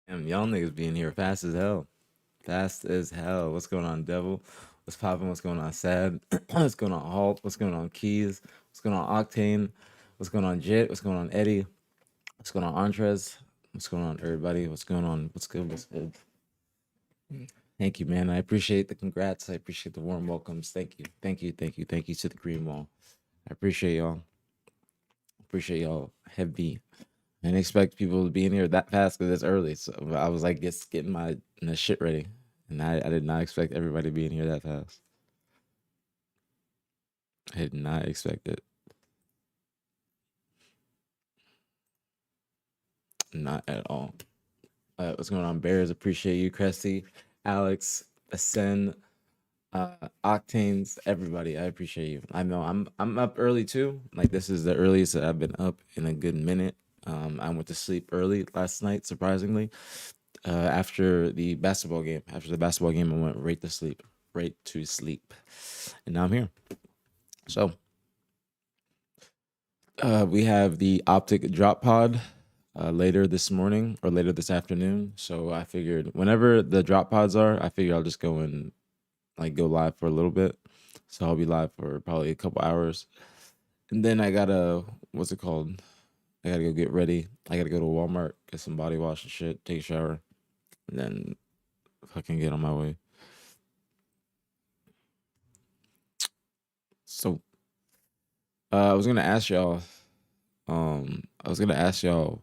Damn, y'all niggas being here fast as hell. Fast as hell. What's going on, Devil? What's popping? What's going on, Sad? What's going on, Halt? What's going on, Keys? What's going on, Octane? What's going on, Jit? What's going on, Eddie? What's going on, Antres? What's going on, everybody? What's going on? What's good? What's good? Thank you, man. I appreciate the congrats. I appreciate the warm welcomes. Thank you. Thank you. Thank you. Thank you to the Green Wall. I appreciate y'all. Appreciate y'all heavy. I didn't expect people to be in here that fast because it's early. So I was like, just getting my shit ready, and I did not expect everybody to be in here that fast. I did not expect it. Not at all. What's going on, Bears? Appreciate you, Cresty, Alex, Ascend, Octanes, everybody. I appreciate you. I know I'm up early too. Like this is the earliest that I've been up in a good minute. I went to sleep early last night, surprisingly. After the basketball game. After the basketball game, I went right to sleep, and now I'm here. So we have the optic drop pod later this morning or later this afternoon. So I figured whenever the drop pods are, I figure I'll just go and like go live for a little bit. So I'll be live for probably a couple hours, and then I gotta what's it called? I gotta go get ready. I gotta go to Walmart, get some body wash and shit, take a shower, and then fucking get on my way. So I was gonna ask y'all. I was gonna ask y'all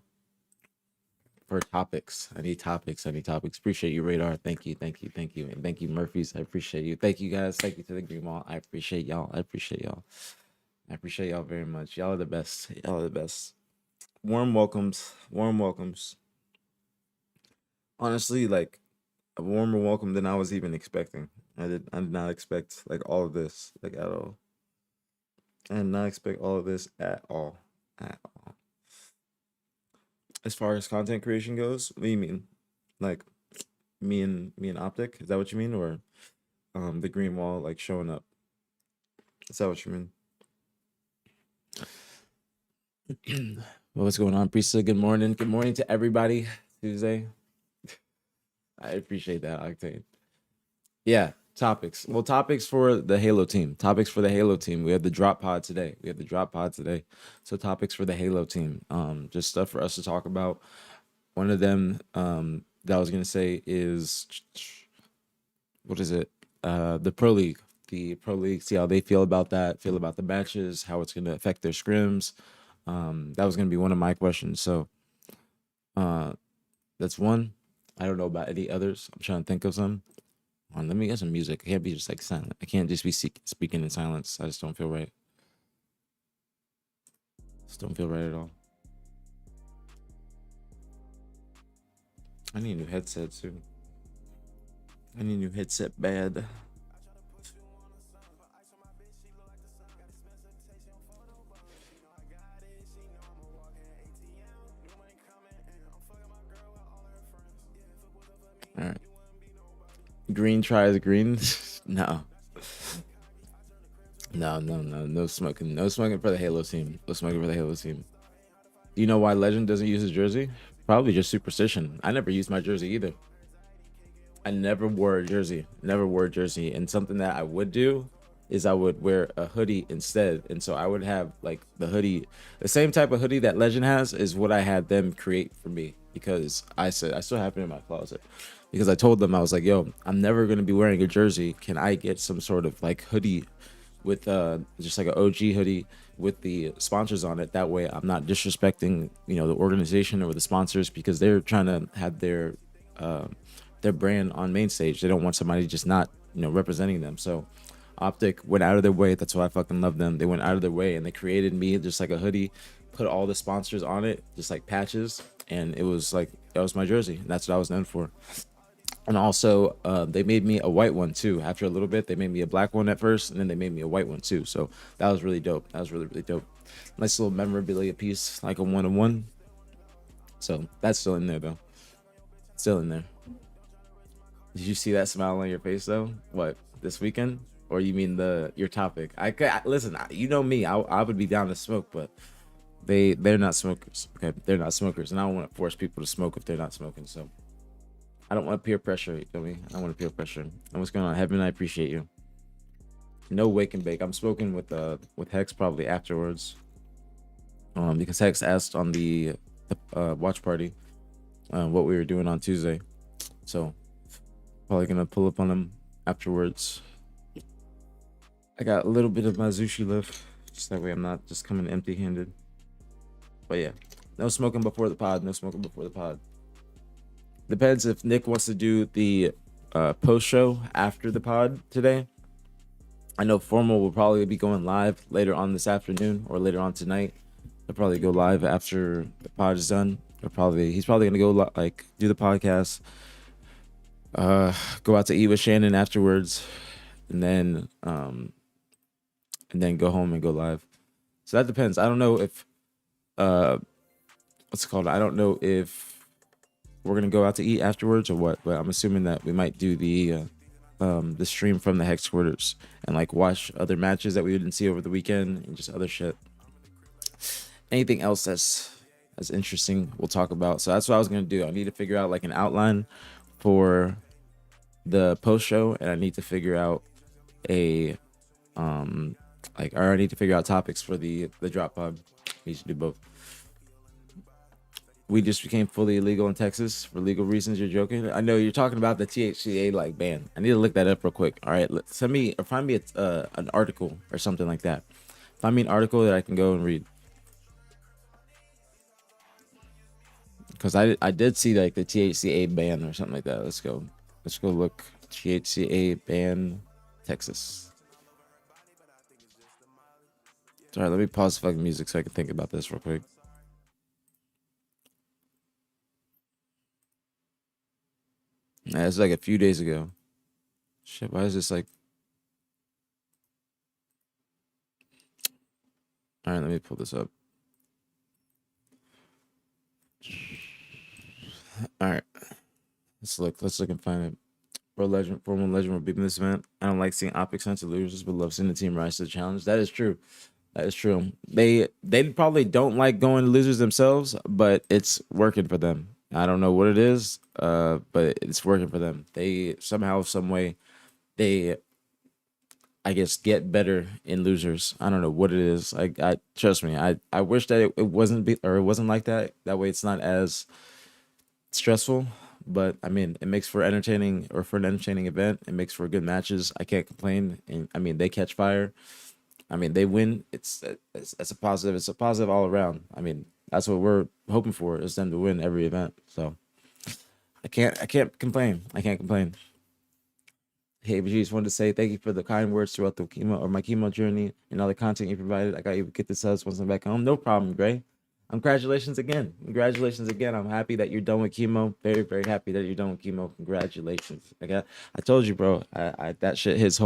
for topics. I need topics. I need topics. Appreciate you, Radar. Thank you, thank you, thank you, and thank you, Murphys. I appreciate you. Thank you, guys. Thank you to the Green Wall. I appreciate y'all. I appreciate y'all. I appreciate y'all very much. Y'all are the best. Y'all are the best. Warm welcomes. Warm welcomes. Honestly, like a warmer welcome than I was even expecting. I did not expect like all of this like at all. I did not expect all of this at all. At all. As far as content creation goes, what do you mean? Like me and Optic? Is that what you mean? Or the green wall like showing up? Is that what you mean? Well, what's going on, Prisa? Good morning. Good morning to everybody. Tuesday. I appreciate that, Octane. Yeah, topics. Well, topics for the Halo team. Topics for the Halo team. We have the drop pod today. We have the drop pod today. So topics for the Halo team. Just stuff for us to talk about. One of them that I was gonna say is what is it? The Pro League. The Pro League. See how they feel about that. Feel about the matches. How it's gonna affect their scrims. That was gonna be one of my questions. So that's one. I don't know about any others. I'm trying to think of some. Let me get some music. I can't be just like silent. I can't just be speaking in silence. I just don't feel right. Just don't feel right at all. I need a new headset too. I need a new headset bad. All right. Green tries green. No. No smoking. No smoking for the Halo team. No smoking for the Halo team. Do you know why Legend doesn't use his jersey? Probably just superstition. I never used my jersey either. I never wore a jersey. Never wore a jersey. And something that I would do is I would wear a hoodie instead. And so I would have like the hoodie, the same type of hoodie that Legend has is what I had them create for me because I said I still have it in my closet. Because I told them I was like, yo, I'm never gonna be wearing a jersey. Can I get some sort of like hoodie with just like an OG hoodie with the sponsors on it? That way I'm not disrespecting, the organization or the sponsors because they're trying to have their brand on main stage. They don't want somebody just not, representing them. So Optic went out of their way. That's why I fucking love them. They went out of their way and they created me just like a hoodie, put all the sponsors on it, just like patches, and it was like that was my jersey. And that's what I was known for. And also, they made me a white one too. After a little bit, they made me a black one at first, and then they made me a white one too. So that was really dope. That was really, really dope. Nice little memorabilia piece, like a 1-of-1. So that's still in there though. Still in there. Did you see that smile on your face though? What, this weekend? Or you mean your topic? Listen. You know me. I would be down to smoke, but they're not smokers. Okay, they're not smokers, and I don't want to force people to smoke if they're not smoking. So I don't want peer pressure. You feel me? I don't want peer pressure. And what's going on, Heaven? I appreciate you. No wake and bake. I'm smoking with Hex probably afterwards. Because Hex asked on the watch party what we were doing on Tuesday. So probably gonna pull up on him afterwards. I got a little bit of my Zushi left, just that way I'm not just coming empty-handed. But yeah, no smoking before the pod. No smoking before the pod. Depends if Nick wants to do the post show after the pod today. I know Formal will probably be going live later on this afternoon or later on tonight. He'll probably go live after the pod is done. He's probably gonna go like do the podcast, go out to eat with Shannon afterwards, and then go home and go live. So that depends. I don't know if what's it called? I don't know if we're gonna go out to eat afterwards or what, but I'm assuming that we might do the stream from the Hex quarters and like watch other matches that we didn't see over the weekend and just other shit. Anything else that's interesting we'll talk about. So that's what I was gonna do. I need to figure out like an outline for the post show, and I need to figure out a I need to figure out topics for the drop pod. We need to do both. We just became fully illegal in Texas for legal reasons. You're joking? I know you're talking about the THCA like ban. I need to look that up real quick. All right, send me or find me an article or something like that. Find me an article that I can go and read. Because I did see like the THCA ban or something like that. Let's go look. THCA ban Texas. All right, let me pause the fucking music so I can think about this real quick. Nah, it's like a few days ago. Shit, why is this like... All right, let me pull this up. All right, let's look and find it. Former legend will be in this event. I don't like seeing Optic Center losers, but love seeing the team rise to the challenge. That is true. That is true. They probably don't like going to losers themselves, but it's working for them. I don't know what it is, but it's working for them. They somehow, some way, they, I guess, get better in losers. I don't know what it is. I trust me. I wish that it wasn't it wasn't like that. That way, it's not as stressful. But I mean, it makes for an entertaining event. It makes for good matches. I can't complain. And I mean, they catch fire. I mean, they win. It's a positive. It's a positive all around. I mean, that's what we're hoping for, is them to win every event. So I can't complain. I can't complain. Hey, but just wanted to say thank you for the kind words throughout the chemo or my chemo journey and all the content you provided. I got you get the subs once I'm back home. No problem, Gray. Congratulations again. Congratulations again. I'm happy that you're done with chemo. Very, very happy that you're done with chemo. Congratulations. I told you, bro. I that shit hits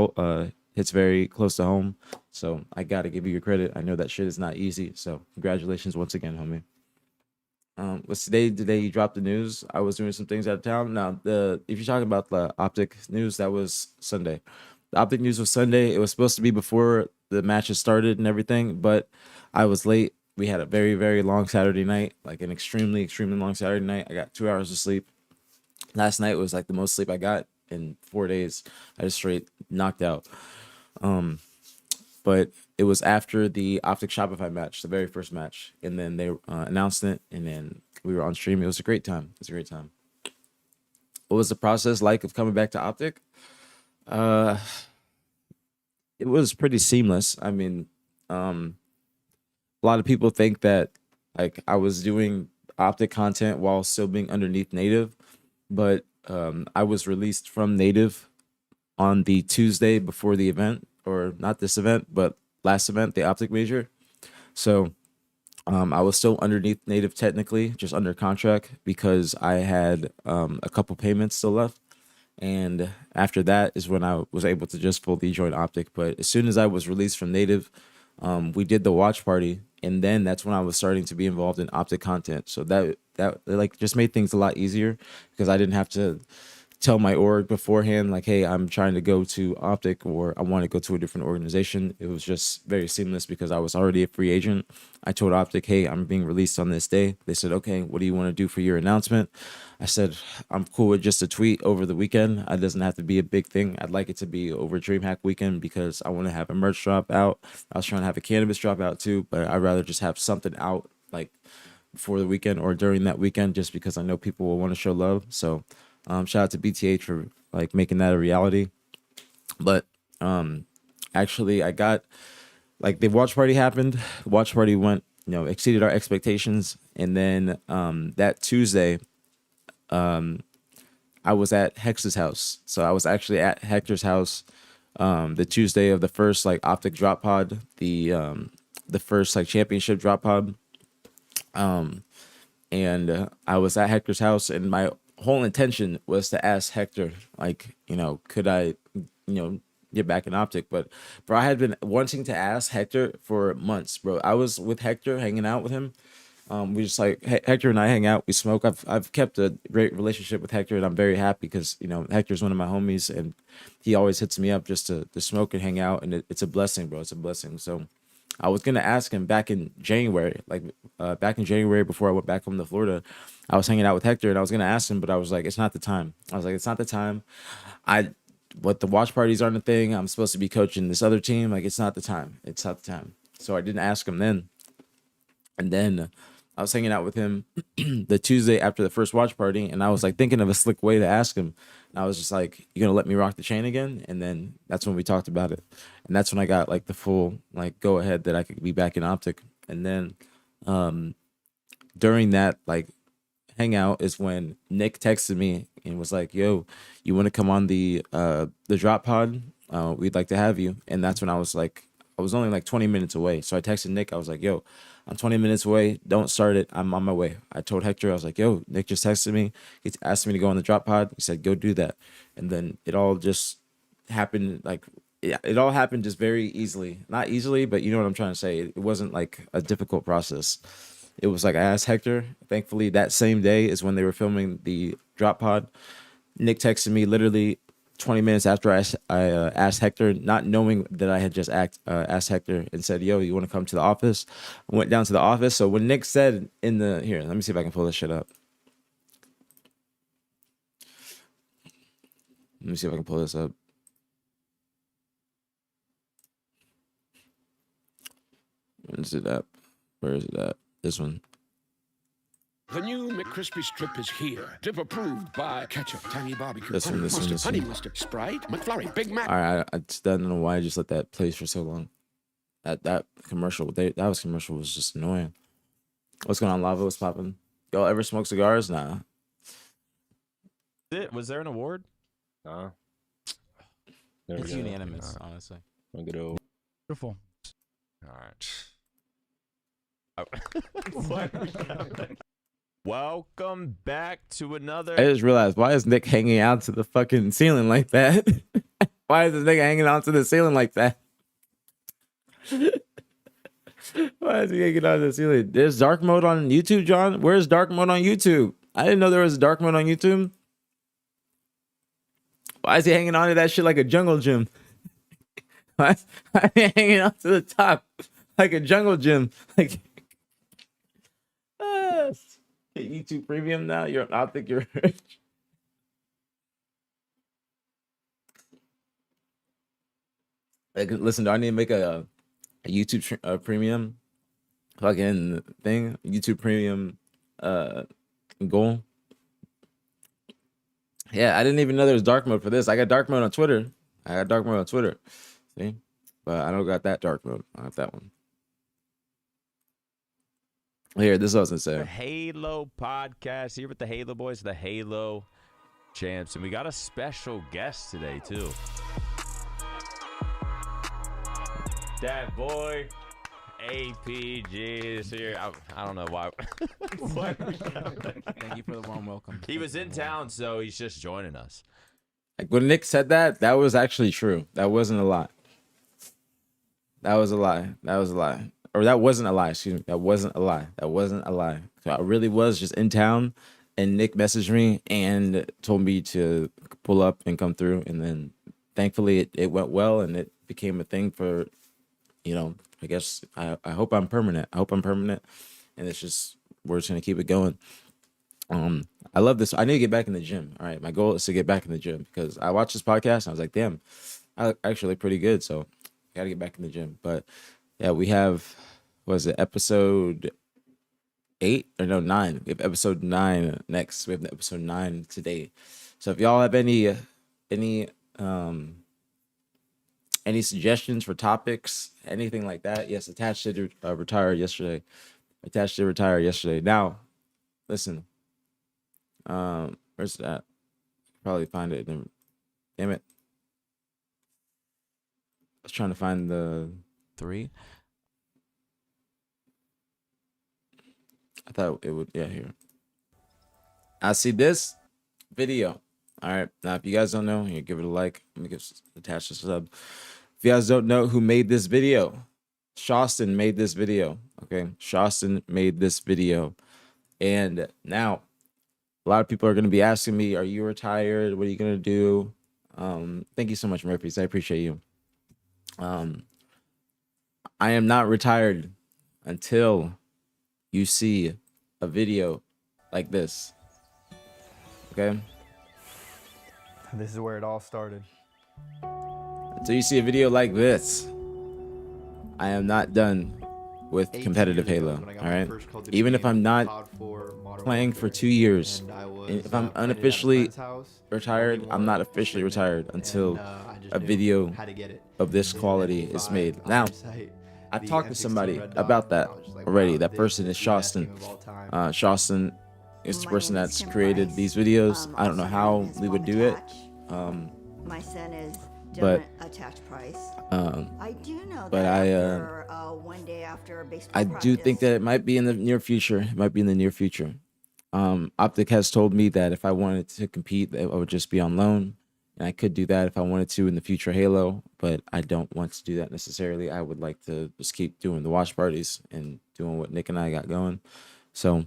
very close to home. So I gotta give you your credit. I know that shit is not easy. So congratulations once again, homie. Was today the day you dropped the news? I was doing some things out of town. Now, if you're talking about the Optic news, that was Sunday. The Optic news was Sunday. It was supposed to be before the matches started and everything, but I was late. We had a very, very long Saturday night, like an extremely, extremely long Saturday night. I got 2 hours of sleep. Last night was like the most sleep I got in 4 days. I just straight knocked out. But it was after the Optic Shopify match, the very first match, and then they announced it, and then we were on stream. It was a great time. It was a great time. What was the process like of coming back to Optic? It was pretty seamless. I mean, a lot of people think that like I was doing Optic content while still being underneath Native, but I was released from Native on the Tuesday before the event, or not this event, but last event, the Optic Major. So I was still underneath Native technically, just under contract, because I had a couple payments still left. And after that is when I was able to just fully join Optic. But as soon as I was released from Native, we did the watch party, and then that's when I was starting to be involved in Optic content. So that like just made things a lot easier, because I didn't have to tell my org beforehand, like, hey, I'm trying to go to Optic or I want to go to a different organization. It was just very seamless because I was already a free agent. I told Optic, hey, I'm being released on this day. They said, okay, what do you want to do for your announcement? I said, I'm cool with just a tweet over the weekend. It doesn't have to be a big thing. I'd like it to be over DreamHack weekend because I want to have a merch drop out. I was trying to have a cannabis drop out too, but I'd rather just have something out like for the weekend or during that weekend, just because I know people will want to show love. So shout out to BtH for like making that a reality. But actually I got like the watch party happened. The watch party went, exceeded our expectations. And then that Tuesday, I was at Hex's house. So I was actually at Hector's house the Tuesday of the first like Optic drop pod, the first like championship drop pod. And I was at Hector's house, and my whole intention was to ask Hector, like, could I, get back in Optic? But bro, I had been wanting to ask Hector for months, bro. I was with Hector, hanging out with him. We just like Hector and I hang out, we smoke. I've kept a great relationship with Hector, and I'm very happy because Hector's one of my homies, and he always hits me up just to smoke and hang out, and it's a blessing, bro. It's a blessing. So I was gonna ask him back in January, back in January before I went back home to Florida. I was hanging out with Hector, and I was gonna ask him, but I was like, it's not the time. I was like, it's not the time. What the watch parties aren't a thing. I'm supposed to be coaching this other team. Like, it's not the time. It's not the time. So I didn't ask him then. And then I was hanging out with him the Tuesday after the first watch party, and I was like thinking of a slick way to ask him. And I was just like, "You gonna let me rock the chain again?" And then that's when we talked about it, and that's when I got like the full like go ahead that I could be back in Optic. And then during that like hangout is when Nick texted me and was like, "Yo, you want to come on the drop pod? We'd like to have you." And that's when I was like, I was only like 20 minutes away. So I texted Nick. I was like, "Yo, I'm 20 minutes away. Don't start it. I'm on my way." I told Hector, I was like, "Yo, Nick just texted me. He asked me to go on the drop pod." He said, "Go do that." And then it all just happened like, yeah, it all happened just very easily. Not easily, but you know what I'm trying to say. It wasn't like a difficult process. It was like I asked Hector. Thankfully, that same day is when they were filming the drop pod. Nick texted me literally 20 minutes after I asked Hector, not knowing that I had just asked Hector, and said, "Yo, you want to come to the office?" I went down to the office. So when Nick said here, let me see if I can pull this shit up. Let me see if I can pull this up. Where is it at? Where is it at? This one. The new McCrispy strip is here. Dip approved by Ketchup, Tiny Barbecue, This one. Honey Mustard, Sprite, McFlurry, Big Mac. All right, I just don't know why I just let that play for so long. That commercial, commercial was just annoying. What's going on, Lava? What's popping? Y'all ever smoke cigars? Nah. Was there an award? It's unanimous, honestly. I'll get over. Beautiful. All right. Welcome back to another. I just realized, why is Nick hanging out to the fucking ceiling like that? Why is this nigga hanging out to the ceiling like that? Why is he hanging out to the ceiling? There's dark mode on YouTube, John. Where's dark mode on YouTube? I didn't know there was dark mode on YouTube. Why is he hanging on to that shit like a jungle gym? Why is he hanging on to the top like a jungle gym? Like, YouTube Premium now? I think you're rich. Like, listen, do I need to make a YouTube Premium fucking thing? YouTube Premium goal? Yeah, I didn't even know there was dark mode for this. I got dark mode on Twitter. See? But I don't got that dark mode. I have that one. Here, this is what I was gonna say. The Halo podcast here with the Halo boys, the Halo champs, and we got a special guest today too. That boy, APG is here. I don't know why. Thank you for the warm welcome. He was in town, so he's just joining us. Like when Nick said that was actually true. That wasn't a lie. That was a lie. Or that wasn't a lie. Excuse me. That wasn't a lie. So I really was just in town, and Nick messaged me and told me to pull up and come through. And then thankfully it went well and it became a thing for, you know, I guess I hope I'm permanent. I hope I'm permanent. And it's just, we're just going to keep it going. I love this. I need to get back in the gym. All right. My goal is to get back in the gym because I watched this podcast and I was like, damn, I actually look pretty good. So I got to get back in the gym. But yeah, we have, was it episode 8 or no 9? We have episode 9 next. We have the episode 9 today. So if y'all have any suggestions for topics, anything like that, yes, Attached did retire yesterday. Attached did retire yesterday. Now, listen, where's that? Probably find it. Damn it. I was trying to find the 3. I thought it would, yeah, here. I see this video. All right. Now, if you guys don't know, here, give it a like. Let me give Attached a sub. If you guys don't know who made this video, Shawston made this video. Okay. Shawston made this video. And now, a lot of people are going to be asking me, are you retired? What are you going to do? Thank you so much, Murphys. I appreciate you. I am not retired until you see a video like this. Okay? This is where it all started. Until you see a video like this, I am not done with competitive Halo. All right? Even if I'm not playing for 2 years, and if I'm unofficially retired, I'm not officially retired until a video of this quality is made. Now, I've talked to somebody about that already. That person is Shawston. Shawston is the person that's created these videos. I don't know how we would do it. My son is but attached price. I do know but that one day after a baseball I do think that it might be in the near future. It might be in the near future. Optic has told me that if I wanted to compete, that I would just be on loan. And I could do that if I wanted to in the future Halo, but I don't want to do that necessarily. I would like to just keep doing the watch parties and doing what Nick and I got going. So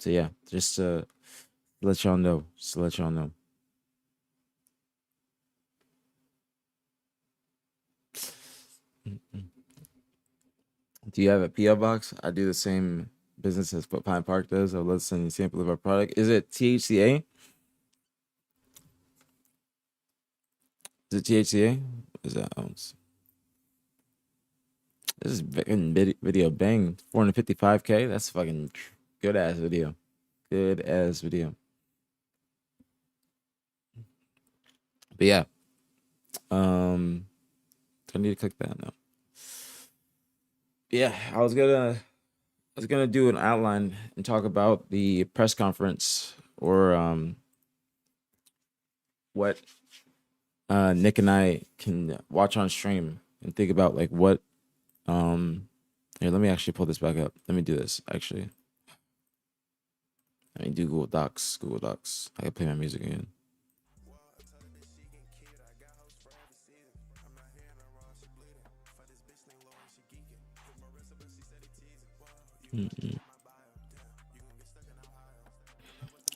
yeah, just to let y'all know. Just to let y'all know. Do you have a PO box? I do the same business as what Pine Park does. I'll let's send you a sample of our product. Is it THCA? Is it THCA? Is that ounce? This is fucking video bang. 455K. That's fucking good ass video. Good ass video. But yeah. I need to click that now. Yeah, I was gonna do an outline and talk about the press conference or what Nick and I can watch on stream and think about like what here, let me actually pull this back up. Let me do this actually. Let me do Google Docs. I can play my music again.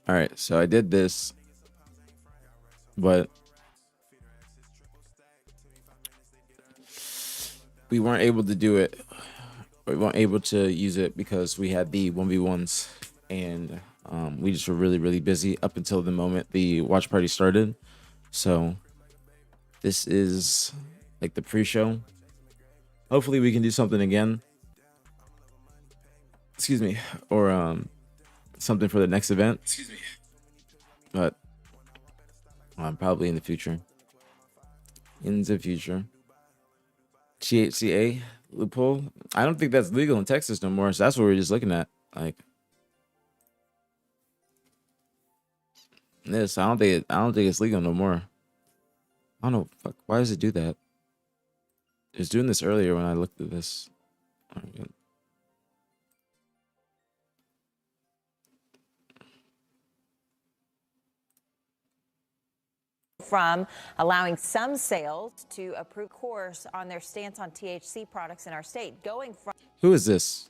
All right, so I did this, but we weren't able to do it. We weren't able to use it because we had the 1v1s and we just were really, really busy up until the moment the watch party started. So this is like the pre-show. Hopefully we can do something again. Excuse me. Or something for the next event. Excuse me. But probably in the future. In the future. THCA loophole. I don't think that's legal in Texas no more. So that's what we're just looking at. Like this. I don't think it's legal no more. I don't know. Fuck, why does it do that? It was doing this earlier when I looked at this. All right, good. From allowing some sales to approve course on their stance on THC products in our state, going from Who is this?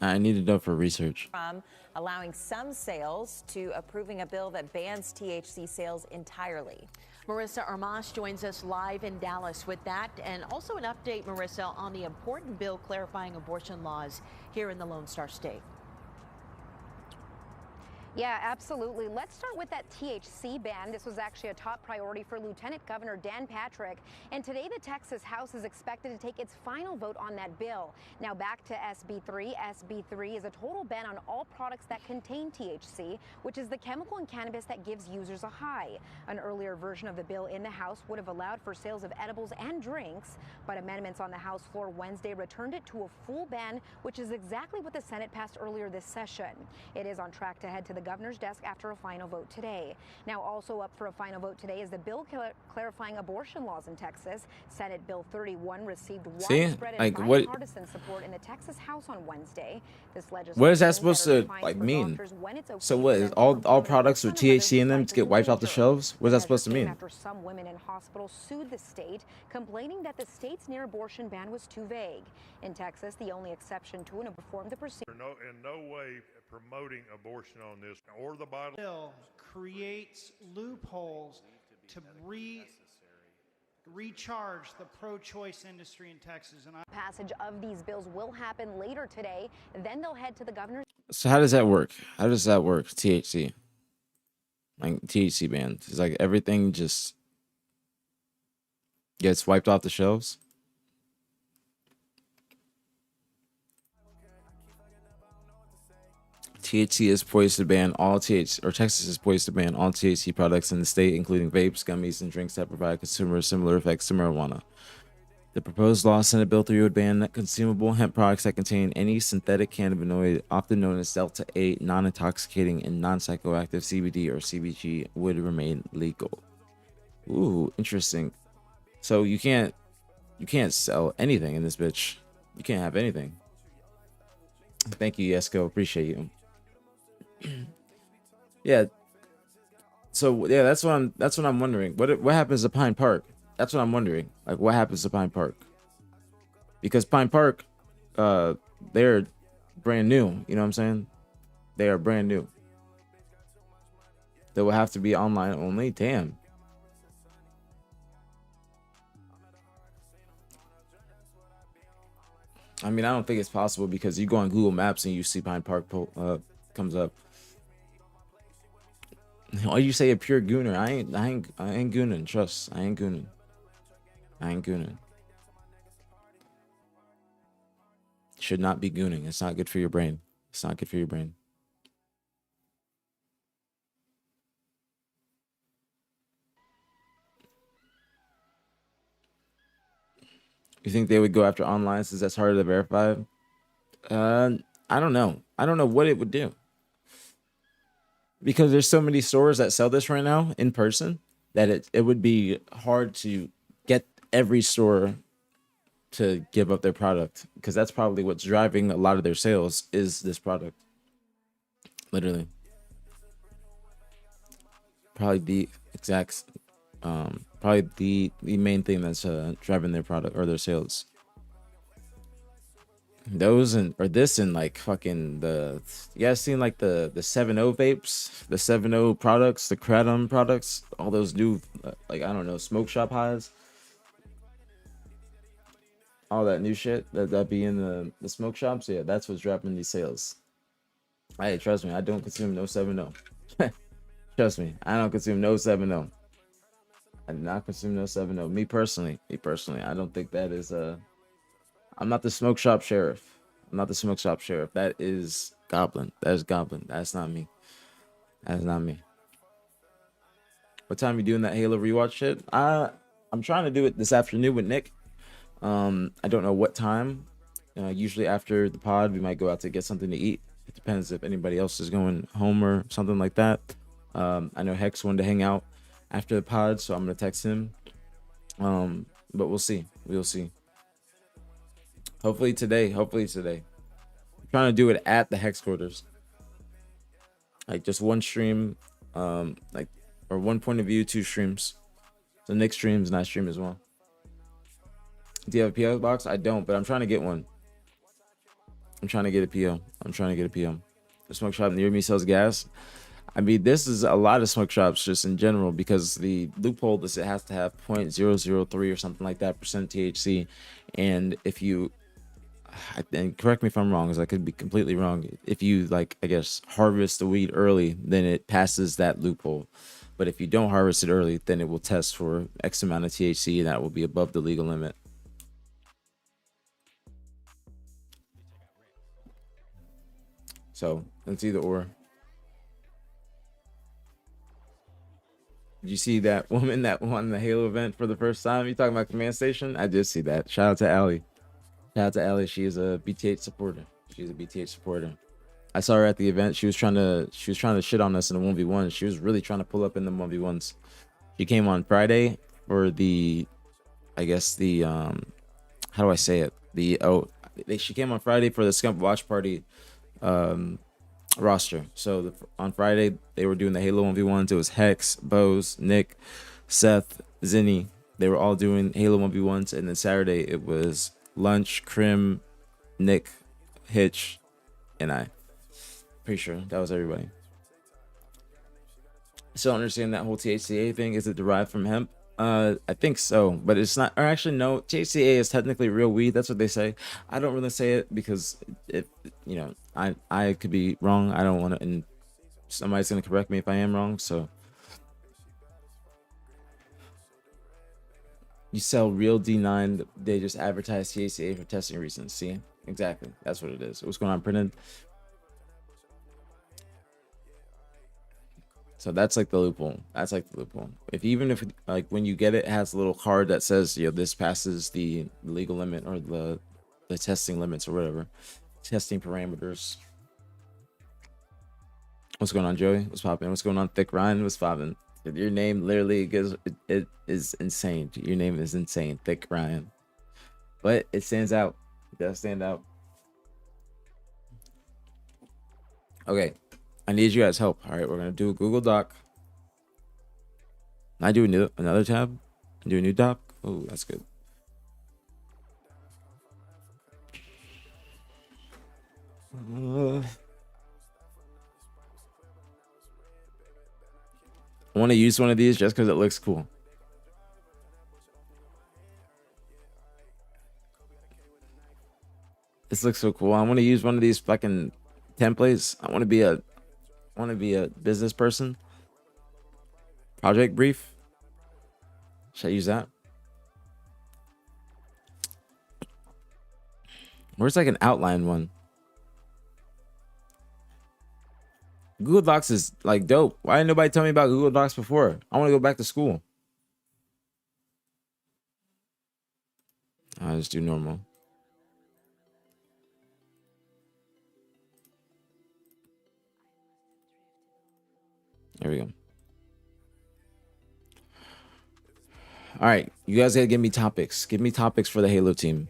I need to know for research. From allowing some sales to approving a bill that bans THC sales entirely. Marissa Armas joins us live in Dallas with that, and also an update, Marissa, on the important bill clarifying abortion laws here in the Lone Star State. Yeah, absolutely. Let's start with that THC ban. This was actually a top priority for Lieutenant Governor Dan Patrick. And today, the Texas House is expected to take its final vote on that bill. Now back to SB3. SB3 is a total ban on all products that contain THC, which is the chemical in cannabis that gives users a high. An earlier version of the bill in the House would have allowed for sales of edibles and drinks, but amendments on the House floor Wednesday returned it to a full ban, which is exactly what the Senate passed earlier this session. It is on track to head to the governor's desk after a final vote today. Now, also up for a final vote today is the bill clarifying abortion laws in Texas. Senate Bill 31 received widespread and bipartisan support in the Texas House on Wednesday. This legislation What is that supposed to like mean? So what is all products with THC in them to get wiped off the shelves? What is that supposed to mean? After some women in hospitals sued the state, complaining that the state's near abortion ban was too vague. In Texas, the only exception to an performed the procedure. In no way promoting abortion on this or the Bible. Bill creates loopholes to recharge the pro-choice industry in Texas. And Passage of these bills will happen later today. Then they'll head to the governor's. So how does that work? How does that work? THC, like THC bans. It's like everything just gets wiped off the shelves. THC is poised to ban all THC, or Texas is poised to ban all THC products in the state, including vapes, gummies, and drinks that provide consumers similar effects to marijuana. The proposed law, Senate Bill 3, would ban consumable hemp products that contain any synthetic cannabinoid, often known as Delta 8, non-intoxicating, and non-psychoactive CBD or CBG, would remain legal. Ooh, interesting. So you can't sell anything in this bitch. You can't have anything. Thank you, Yesko. Appreciate you. Yeah. So yeah, that's what I'm wondering. What happens to Pine Park? That's what I'm wondering. Like, what happens to Pine Park? Because Pine Park, they're brand new. You know what I'm saying? They are brand new. They will have to be online only. Damn. I mean, I don't think it's possible because you go on Google Maps and you see Pine Park comes up. Why you say a pure gooner? I ain't gooning. Trust, I ain't gooning. I ain't gooning. Should not be gooning. It's not good for your brain. It's not good for your brain. You think they would go after online since that's harder to verify? I don't know. I don't know what it would do. Because there's so many stores that sell this right now in person that it would be hard to get every store to give up their product, because that's probably what's driving a lot of their sales is this product. Literally. Probably the exact probably the main thing that's driving their product or their sales. Those or this and like fucking you guys seen like the 7.0 vapes, the 7.0 products, the kratom products, all those new like, I don't know, smoke shop highs, all that new shit that be in the smoke shops. Yeah, that's what's dropping these sales. Hey, trust me, I don't consume no 7.0. Trust me, I don't consume no 7.0. I do not consume no 7.0. Me personally, I don't think that is I'm not the smoke shop sheriff. I'm not the smoke shop sheriff. That is Goblin. That is Goblin. That's not me. That is not me. What time you doing that Halo rewatch shit? I'm trying to do it this afternoon with Nick. I don't know what time. Usually after the pod, we might go out to get something to eat. It depends if anybody else is going home or something like that. I know Hex wanted to hang out after the pod, so I'm gonna text him. But we'll see. We'll see. Hopefully today. I'm trying to do it at the Hex quarters. Like just one stream, or one point of view, 2 streams. So Nick streams and I stream as well. Do you have a PS box? I don't, but I'm trying to get one. I'm trying to get a PO. I'm trying to get a PO. The smoke shop near me sells gas. I mean, this is a lot of smoke shops just in general because the loophole is it has to have 0.003 or something like that percent THC. And if you, and correct me if I'm wrong, because I could be completely wrong. If you like, I guess, harvest the weed early, then it passes that loophole. But if you don't harvest it early, then it will test for X amount of THC and that will be above the legal limit. So it's either or. Did you see that woman that won the Halo event for the first time? You talking about Command Station? I did see that. Shout out to Allie. Shout out to Allie. She is a BtH supporter. She's a BtH supporter. I saw her at the event. She was trying to shit on us in the 1v1. She was really trying to pull up in the 1v1s. She came on Friday for the, I guess the how do I say it? She came on Friday for the Scump Watch Party roster. So on Friday they were doing the Halo 1v1s. It was Hex, Bose, Nick, Seth, Zinni. They were all doing Halo 1v1s, and then Saturday it was Lunch, Krim, Nick, Hitch, and I. Pretty sure that was everybody. Still understand that whole THCA thing. Is it derived from hemp? I think so, but it's not. Or actually, no. THCA is technically real weed. That's what they say. I don't really say it because if you know, I could be wrong. I don't want to, and somebody's gonna correct me if I am wrong. So you sell real D9. They just advertise THCA for testing reasons. See, exactly. That's what it is. What's going on, Printed? So that's like the loophole. That's like the loophole. If like when you get it, it has a little card that says, you know, this passes the legal limit or the testing limits or whatever, testing parameters. What's going on, Joey? What's popping? What's going on, Thick Ryan? What's popping? Your name literally gives it is insane. Your name is insane, Thick Ryan. But it stands out. It does stand out. Okay. I need you guys' help. All right, we're gonna do a Google Doc. I do another tab. Do a new doc. Oh, that's good. I want to use one of these just because it looks cool. This looks so cool. I want to use one of these fucking templates. I want to be a business person. Project brief. Should I use that? Where's like an outline one? Google Docs is like dope. Why didn't nobody tell me about Google Docs before? I want to go back to school. I'll just do normal. There we go. All right, you guys gotta give me topics. Give me topics for the Halo team,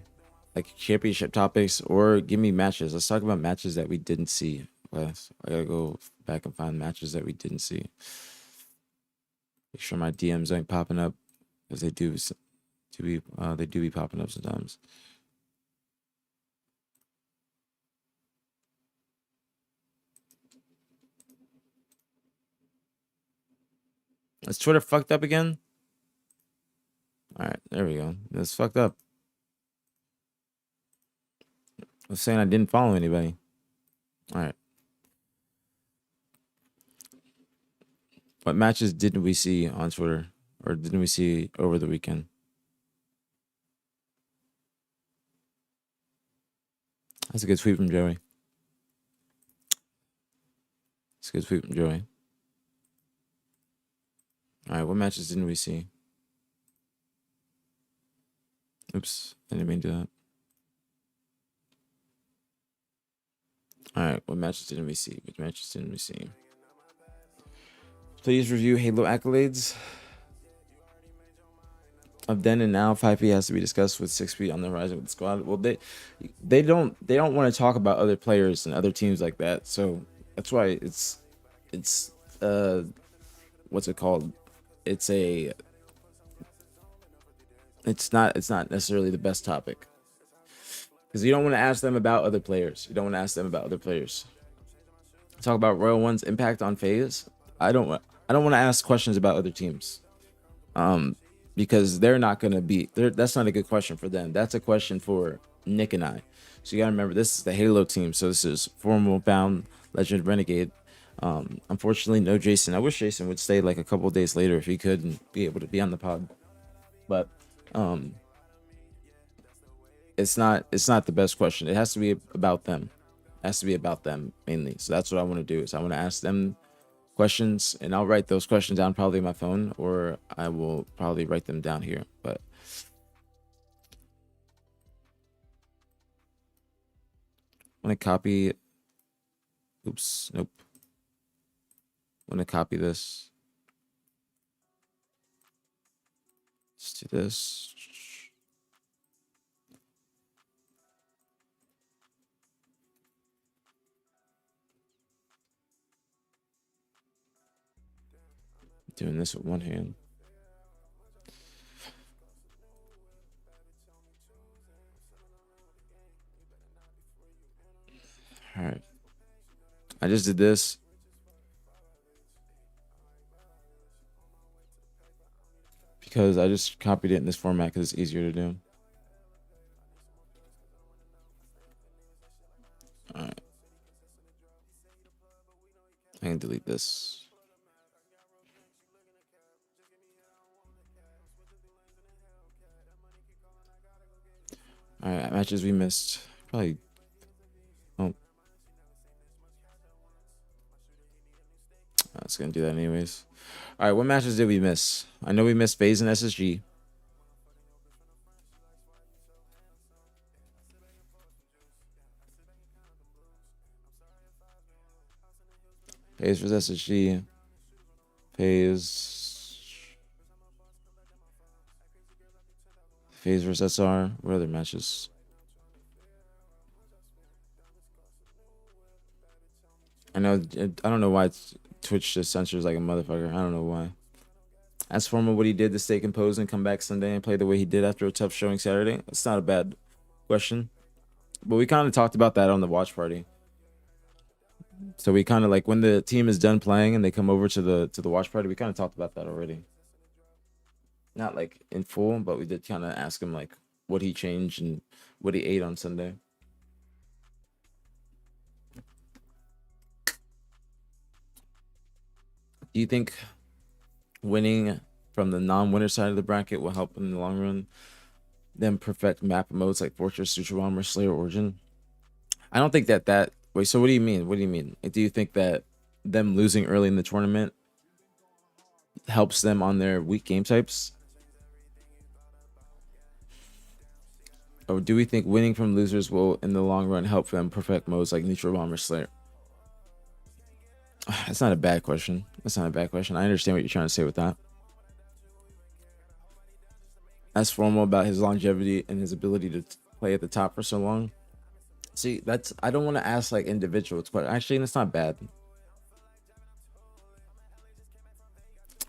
like championship topics, or give me matches. Let's talk about matches that we didn't see. I gotta go back and find matches that we didn't see. Make sure my DMs ain't popping up, because they do be popping up sometimes. Is Twitter fucked up again? All right, there we go. That's fucked up. I was saying I didn't follow anybody. All right. What matches didn't we see on Twitter, or didn't we see over the weekend? That's a good tweet from Joey. That's a good tweet from Joey. All right, what matches didn't we see? Oops, I didn't mean to do that. All right, what matches didn't we see? Which matches didn't we see? Please review Halo accolades. Of then and now, 5P has to be discussed with 6P on the horizon with the squad. Well, they don't want to talk about other players and other teams like that. So that's why it's what's it called? It's not necessarily the best topic. Because you don't want to ask them about other players. You don't want to ask them about other players. Talk about Royal One's impact on FaZe. I don't want to ask questions about other teams. Because they're not going to be there. That's not a good question for them. That's a question for Nick and I. So you got to remember, this is the Halo team. So this is Formal, Bound, Legend, Renegade. Unfortunately, no Jason. I wish Jason would stay like a couple of days later if he could and be able to be on the pod. But it's not the best question. It has to be about them. It has to be about them mainly. So that's what I want to do, is I want to ask them questions, and I'll write those questions down probably on my phone, or I will probably write them down here. But I'm gonna copy. Oops, nope. I'm gonna copy this. Let's do this. Doing this with one hand. All right. I just did this. Because I just copied it in this format because it's easier to do. All right. I can delete this. All right, matches we missed. Probably. Oh. I was gonna do that anyways. All right, what matches did we miss? I know we missed FaZe and SSG. FaZe versus SSG. FaZe versus SR. What other matches? I know. I don't know why Twitch just censors like a motherfucker. I don't know why. As for what he did to stay composed and come back Sunday and play the way he did after a tough showing Saturday, it's not a bad question. But we kind of talked about that on the watch party. So we kind of like, when the team is done playing and they come over to the watch party, we kind of talked about that already. Not like in full, but we did kind of ask him like what he changed and what he ate on Sunday. Do you think winning from the non-winner side of the bracket will help in the long run them perfect map modes like Fortress, Suture Bomber, Slayer, Origin? I don't think that wait, so what do you mean? What do you mean? Do you think that them losing early in the tournament helps them on their weak game types? Or do we think winning from losers will in the long run help them perfect modes like Neutral Bomber, Slayer? That's not a bad question. That's not a bad question. I understand what you're trying to say with that. As Formal about his longevity and his ability to play at the top for so long. See, that's, I don't want to ask like individuals, but actually that's not bad.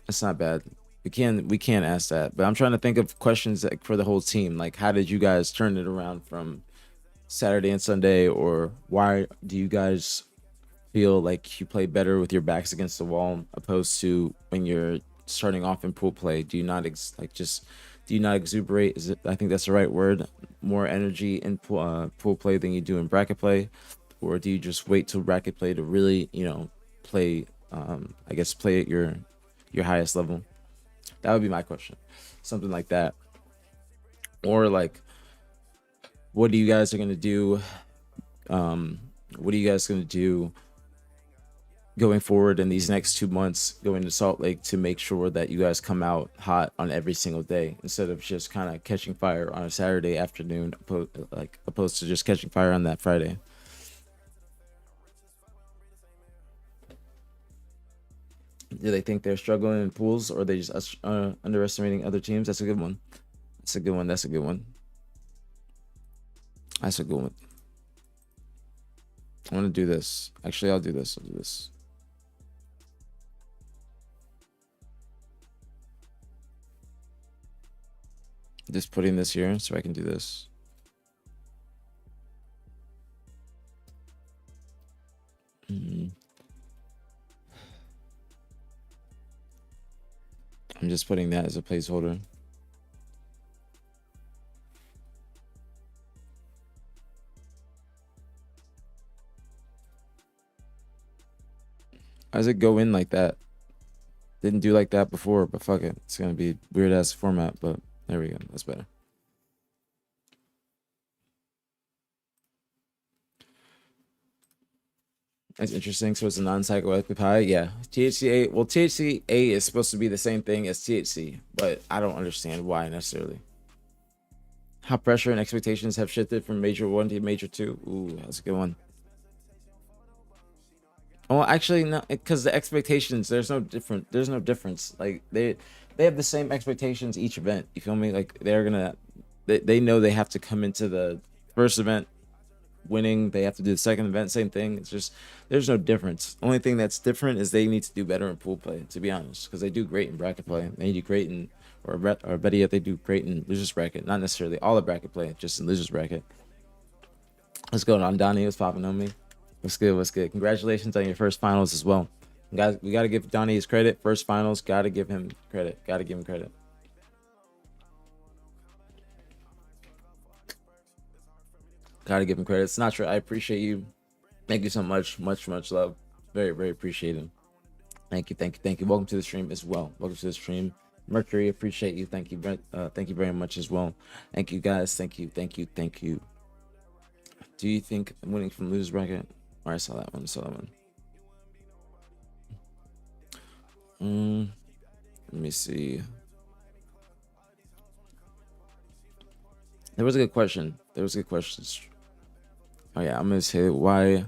It's not bad. We can't ask that, but I'm trying to think of questions like for the whole team. Like, how did you guys turn it around from Saturday and Sunday, or why do you guys feel like you play better with your backs against the wall opposed to when you're starting off in pool play? Do you not do you not exuberate? Is it, I think that's the right word, more energy in pool play than you do in bracket play? Or do you just wait till bracket play to really, you know, play, I guess, play at your highest level? That would be my question. Something like that. Or like, what are you guys going to do? What are you guys going to do going forward in these next 2 months going to Salt Lake to make sure that you guys come out hot on every single day instead of just kind of catching fire on a Saturday afternoon, opposed to just catching fire on that Friday? Do they think they're struggling in pools, or are they just underestimating other teams? That's a good one. That's a good one. That's a good one. That's a good one. I'm gonna do this. Actually, I'll do this. I'll do this. Just putting this here so I can do this. I'm just putting that as a placeholder. How does it go in like that? Didn't do like that before, but fuck it. It's gonna be weird ass format, but there we go. That's better. That's interesting. So it's a non-psychoactive high. Yeah. THCA. Well, THCA is supposed to be the same thing as THC, but I don't understand why necessarily. How pressure and expectations have shifted from major 1 to major 2. Ooh, that's a good one. Well, actually, no, because the expectations, there's no difference. Like they have the same expectations each event. You feel me? Like they know they have to come into the first event winning. They have to do the second event, same thing. It's just there's no difference. Only thing that's different is they need to do better in pool play, to be honest, because they do great in bracket play. They do great in or better yet, they do great in losers bracket. Not necessarily all the bracket play, just in losers bracket. What's going on, Donnie? What's popping on me? What's good? What's good? Congratulations on your first finals as well. Guys, we got to give Donnie his credit. First finals, got to give him credit. Got to give him credit. Got to give him credit. It's not true. I appreciate you. Thank you so much. Much love. Very, very appreciated. Thank you. Welcome to the stream as well. Welcome to the stream. Mercury, appreciate you. Thank you. Thank you very much as well. Thank you, guys. Thank you. Do you think winning from losers bracket? All right, I saw that one. Let me see. There was a good question. Oh yeah, I'm gonna say why.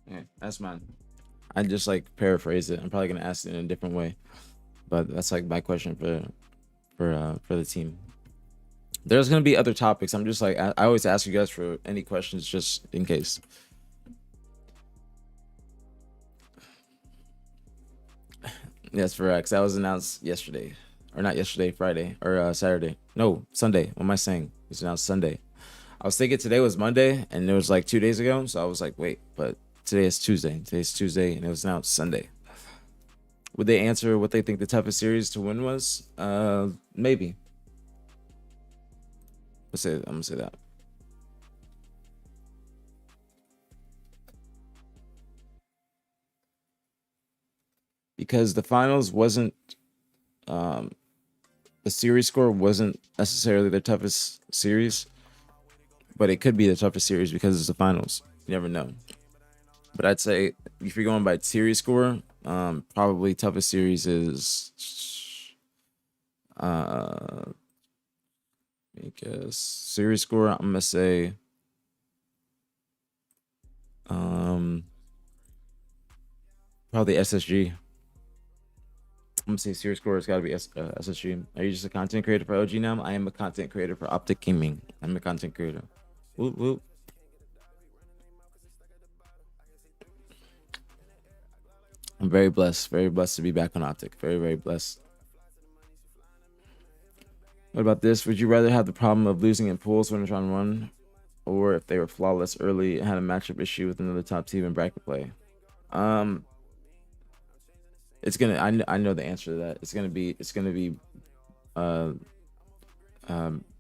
Yeah, that's mine. I just like paraphrase it. I'm probably gonna ask it in a different way, but that's like my question for the team. There's gonna be other topics. I'm just like I always ask you guys for any questions just in case. Yes, for X. That was announced yesterday, or not yesterday, Friday or Saturday. No, Sunday. What am I saying? It was announced Sunday. I was thinking today was Monday, and it was like 2 days ago. So I was like, wait, but today is Tuesday. Today's Tuesday, and it was announced Sunday. Would they answer what they think the toughest series to win was? Maybe. I'm gonna say that. Because the finals wasn't, the series score wasn't necessarily the toughest series, but it could be the toughest series because it's the finals. You never know. But I'd say if you're going by series score, probably toughest series is, I guess series score. I'm gonna say, probably SSG. I'm gonna say series score has got to be SSG. Are you just a content creator for OG now? I am a content creator for Optic Gaming. I'm a content creator. Whoop whoop. I'm very blessed to be back on Optic. Very, very blessed. What about this? Would you rather have the problem of losing in pools when it's round 1, or if they were flawless early and had a matchup issue with another top team in bracket play? It's gonna. I know the answer to that. It's gonna be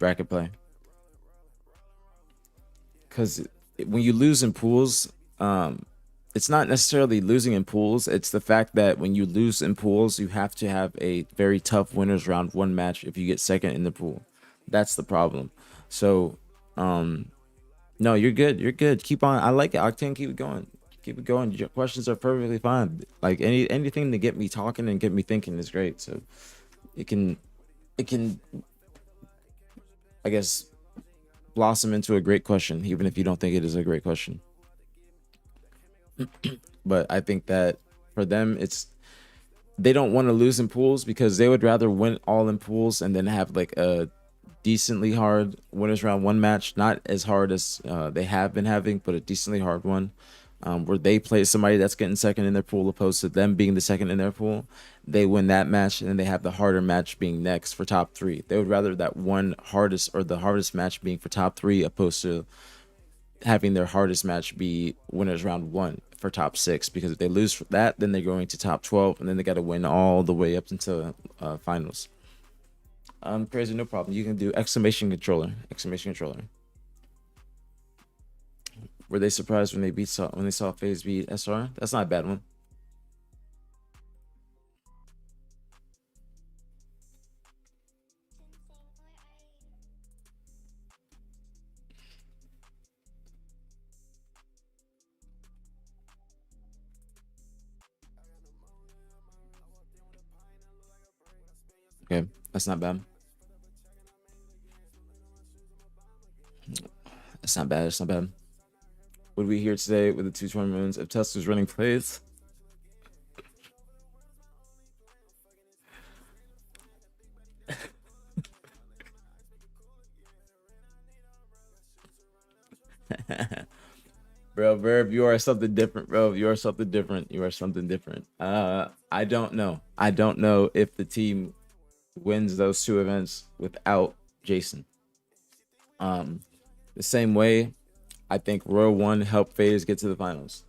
bracket play. Because when you lose in pools, it's not necessarily losing in pools. It's the fact that when you lose in pools, you have to have a very tough winners round 1 match if you get second in the pool. That's the problem. So, no, you're good. You're good. Keep on. I like it, Octane. Keep it going. Keep it going. Your questions are perfectly fine. Like anything to get me talking and get me thinking is great. So it can, I guess, blossom into a great question, even if you don't think it is a great question. But I think that for them, they don't want to lose in pools because they would rather win all in pools and then have like a decently hard winners round one match, not as hard as they have been having, but a decently hard one, where they play somebody that's getting second in their pool opposed to them being the second in their pool. They win that match, and then they have the harder match being next for top three. They would rather that one hardest or the hardest match being for top three opposed to having their hardest match be winners round one for top six, because if they lose for that, then they're going to top 12, and then they got to win all the way up into finals. Crazy, no problem. You can do exclamation controller. Were they surprised when they saw FaZe beat SR? That's not a bad one. Okay, that's not bad. It's not bad. It's not bad. Would we hear today with the 220 wins if Tusk was running plays? Bro, Verb, you are something different, bro. You are something different. You are something different. I don't know. I don't know if the team wins those two events without Jason. The same way, I think Royal One helped FaZe get to the finals.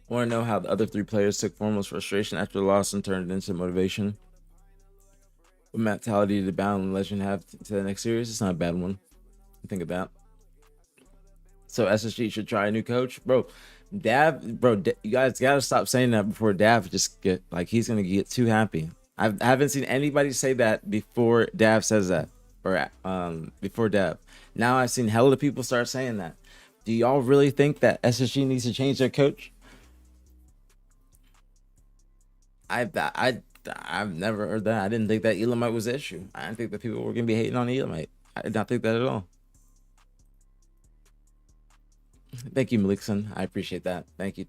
Want to know how the other three players took foremost frustration after the loss and turned it into motivation? What mentality did Bound and Legend have to the next series? It's not a bad one. Think of that. So SSG should try a new coach, bro. Dav, bro, you guys gotta stop saying that before Dav just get like he's gonna get too happy. I haven't seen anybody say that before Dav says that, or before Dav. Now I've seen hella people start saying that. Do y'all really think that SSG needs to change their coach? I've never heard that. I didn't think that Elamite was the issue. I didn't think that people were gonna be hating on Elamite. I did not think that at all. Thank you, Malikson. I appreciate that. Thank you.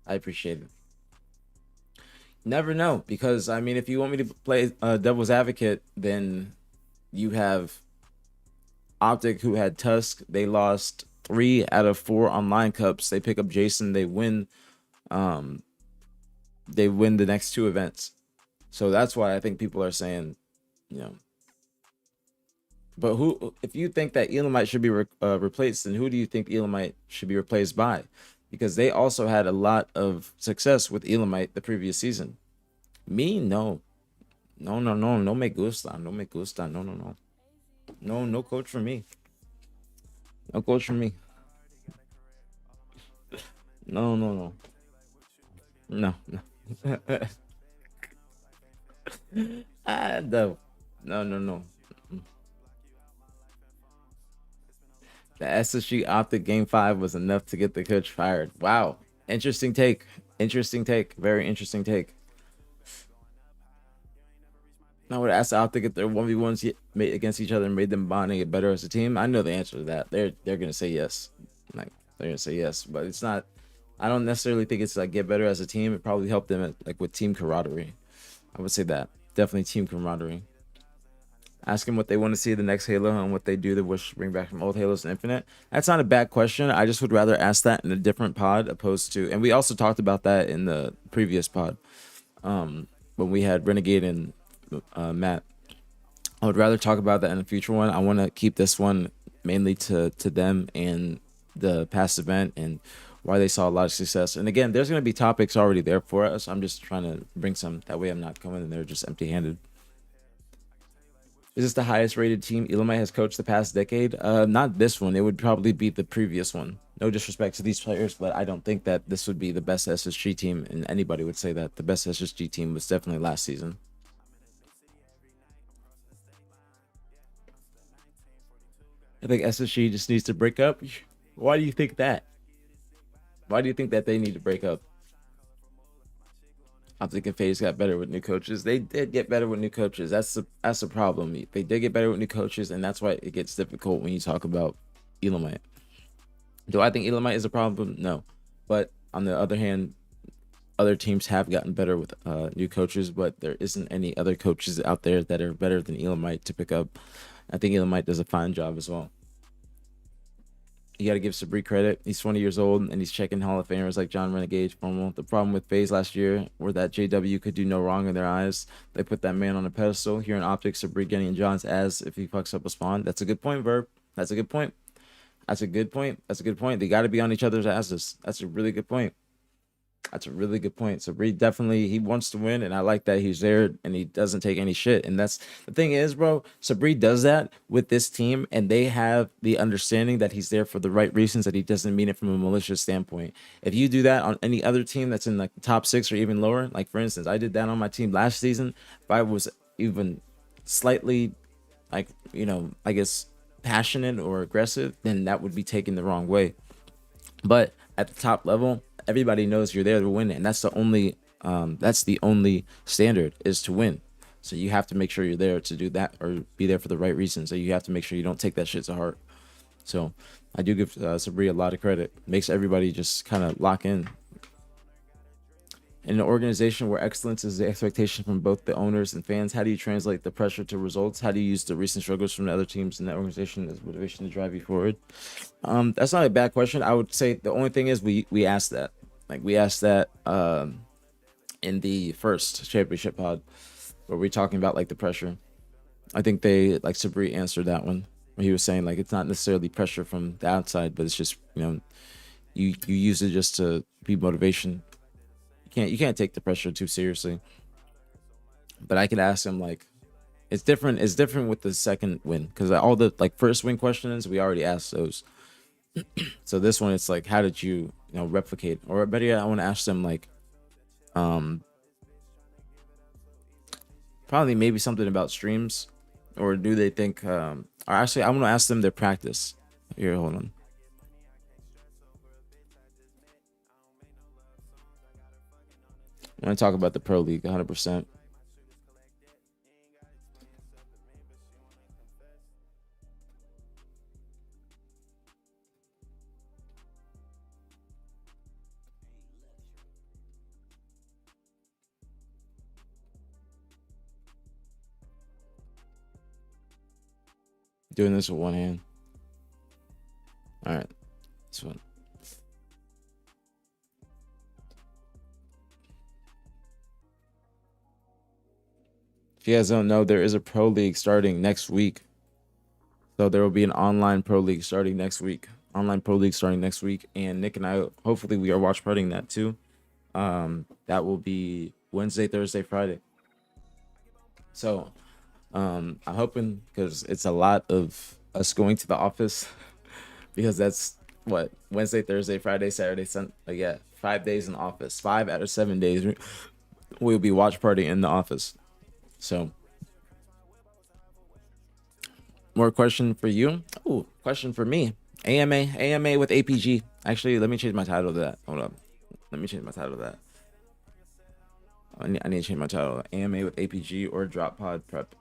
I appreciate it. Never know, because I mean, if you want me to play devil's advocate, then you have Optic, who had Tusk. They lost 3 out of 4 online cups. They pick up Jason. They win. They win the next 2 events. So that's why I think people are saying, you know. But who, if you think that Elamite should be replaced, then who do you think Elamite should be replaced by? Because they also had a lot of success with Elamite the previous season. Me, no me gusta, no coach for me. No coach for me. No. No. No. The SSG Optic Game 5 was enough to get the coach fired. Wow. Interesting take. Very interesting take. I would ask Optic if their 1v1s against each other and made them bond and get better as a team. I know the answer to that. They're gonna say yes. Like, they're gonna say yes, but it's not. I don't necessarily think it's like get better as a team. It probably helped them like with team camaraderie. I would say that. Definitely team camaraderie. Ask them what they want to see the next Halo and what they do that wish to bring back from old Halos and Infinite. That's not a bad question. I just would rather ask that in a different pod opposed to, and we also talked about that in the previous pod when we had Renegade and Matt. I would rather talk about that in a future one. I want to keep this one mainly to them and the past event and why they saw a lot of success. And again, there's going to be topics already there for us. I'm just trying to bring some. That way I'm not coming in there just empty-handed. Is this the highest rated team Elamite has coached the past decade? Not this one. It would probably be the previous one. No disrespect to these players, but I don't think that this would be the best SSG team, and anybody would say that. The best SSG team was definitely last season. I think SSG just needs to break up. Why do you think that? Why do you think that they need to break up? Optic and FaZe got better with new coaches. They did get better with new coaches. That's the problem. They did get better with new coaches, and that's why it gets difficult when you talk about Elamite. Do I think Elamite is a problem? No. But on the other hand, other teams have gotten better with new coaches, but there isn't any other coaches out there that are better than Elamite to pick up. I think Elamite does a fine job as well. You got to give Sabri credit. He's 20 years old, and he's checking Hall of Famers like John Renegade, Formal. The problem with FaZe last year were that JW could do no wrong in their eyes. They put that man on a pedestal. Here in optics, Sabri getting in John's ass if he fucks up a spawn. That's a good point, Verb. That's a good point. That's a good point. That's a good point. They got to be on each other's asses. That's a really good point. That's a really good point. So Reed definitely, he wants to win, and I like that he's there and he doesn't take any shit. And that's the thing is, bro, Sabri does that with this team, and they have the understanding that he's there for the right reasons, that he doesn't mean it from a malicious standpoint. If you do that on any other team that's in like the top 6 or even lower, like for instance, I did that on my team last season. If I was even slightly like, you know, I guess passionate or aggressive, then that would be taken the wrong way. But at the top level, everybody knows you're there to win, and that's the only standard, is to win. So you have to make sure you're there to do that, or be there for the right reasons. So you have to make sure you don't take that shit to heart. So I do give Sabri a lot of credit. Makes everybody just kind of lock in. In an organization where excellence is the expectation from both the owners and fans, how do you translate the pressure to results? How do you use the recent struggles from the other teams in that organization as motivation to drive you forward? That's not a bad question. I would say the only thing is we asked that. Like we asked that in the first championship pod where we're talking about like the pressure. I think they, like Sabri answered that one where he was saying like it's not necessarily pressure from the outside, but it's just, you know, you use it just to be motivation. You can't take the pressure too seriously. But I could ask him like, it's different with the second win, because all the like first win questions we already asked those. So this one, it's like, how did you know, replicate? Or better yet, I want to ask them like probably maybe something about streams, or do they think or actually I want to ask them their practice. Here, hold on. I want to talk about the Pro League 100%. Doing this with one hand. All right, this one. If you guys don't know, there is a Pro League starting next week. So there will be an online Pro League starting next week. And Nick and I, hopefully we are watch partying that too. That will be Wednesday, Thursday, Friday. So I'm hoping, because it's a lot of us going to the office because that's what, Wednesday, Thursday, Friday, Saturday, Sunday. Yeah, 5 days in the office. 5 out of 7 days we'll be watch partying in the office. So, more question for you. Oh, question for me. AMA with APG. Actually, let me change my title to that. Hold up. Let me change my title to that. I need to change my title. AMA with APG or Drop Pod Prep.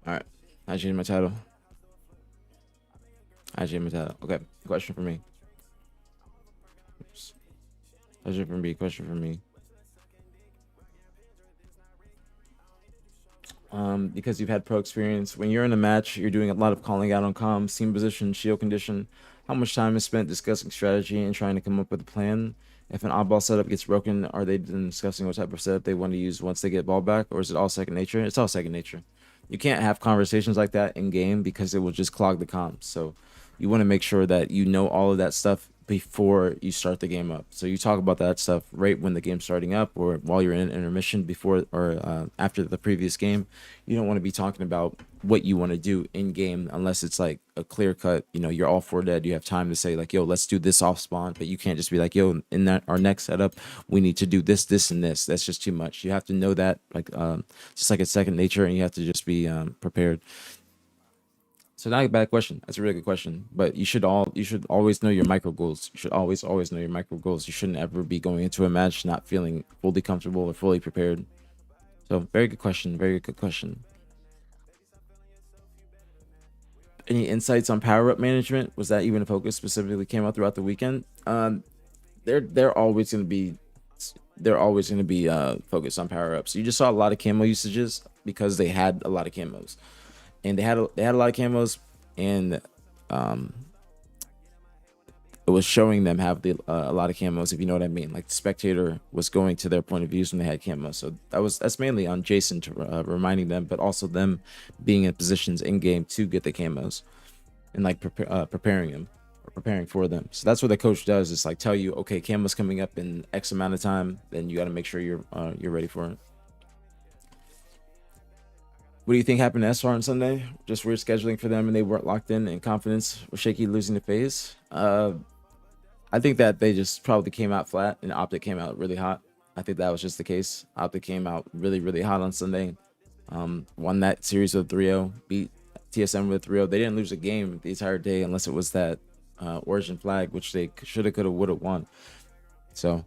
All right, I changed my title. Okay, question for me. Question for me. Because you've had pro experience, when you're in a match, you're doing a lot of calling out on comms, team position, shield condition. How much time is spent discussing strategy and trying to come up with a plan? If an oddball setup gets broken, are they discussing what type of setup they want to use once they get ball back, or is it all second nature? It's all second nature. You can't have conversations like that in game because it will just clog the comms. So you want to make sure that you know all of that stuff before you start the game up. So you talk about that stuff right when the game's starting up, or while you're in intermission before or after the previous game. You don't want to be talking about what you want to do in game unless it's like a clear cut, you're all for dead. You have time to say like, yo, let's do this off spawn, but you can't just be like, yo, in that our next setup, we need to do this, this, and this. That's just too much. You have to know that like just like it's second nature, and you have to just be prepared. So not a bad question. That's a really good question. But you should always know your micro goals. You should always know your micro goals. You shouldn't ever be going into a match not feeling fully comfortable or fully prepared. So very good question. Very good question. Any insights on power up management? Was that even a focus specifically came out throughout the weekend? They're always gonna be focused on power ups. You just saw a lot of camo usages because they had a lot of camos. And they had a lot of camos, and it was showing them have a lot of camos, if you know what I mean. Like the spectator was going to their point of views when they had camos. So that's mainly on Jason to reminding them, but also them being in positions in game to get the camos and like preparing them or preparing for them. So that's what the coach does. Is like tell you, okay, camos coming up in X amount of time, then you got to make sure you're ready for it. What do you think happened to SR on Sunday? Just weird scheduling for them, and they weren't locked in, and confidence was shaky, losing the phase. I think that they just probably came out flat, and Optic came out really hot. I think that was just the case. Optic came out really, really hot on Sunday. Won that series with 3-0, beat TSM with 3-0. They didn't lose a game the entire day unless it was that Origin flag, which they shoulda, coulda, woulda won. So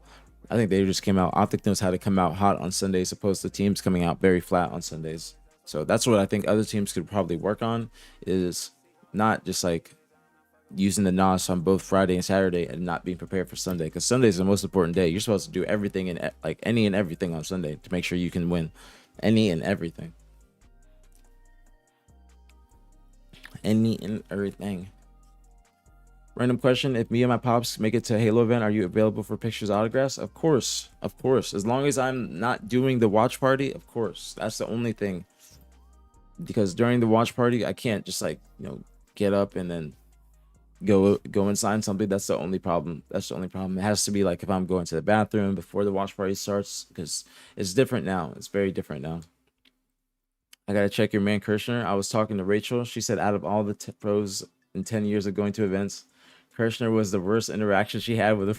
I think they just came out. Optic knows how to come out hot on Sundays, opposed to teams coming out very flat on Sundays. So that's what I think other teams could probably work on, is not just like using the NOS on both Friday and Saturday and not being prepared for Sunday, because Sunday is the most important day. You're supposed to do everything and like any and everything on Sunday to make sure you can win any and everything. Any and everything. Random question: if me and my pops make it to a Halo event, are you available for pictures, autographs? Of course, of course. As long as I'm not doing the watch party, of course. That's the only thing. Because during the watch party, I can't just like get up and then go and sign something. That's the only problem. That's the only problem. It has to be like if I'm going to the bathroom before the watch party starts, because it's different now. It's very different now. I gotta check your man Kirshner. I was talking to Rachel. She said out of all the pros in 10 years of going to events, Kirshner was the worst interaction she had with him.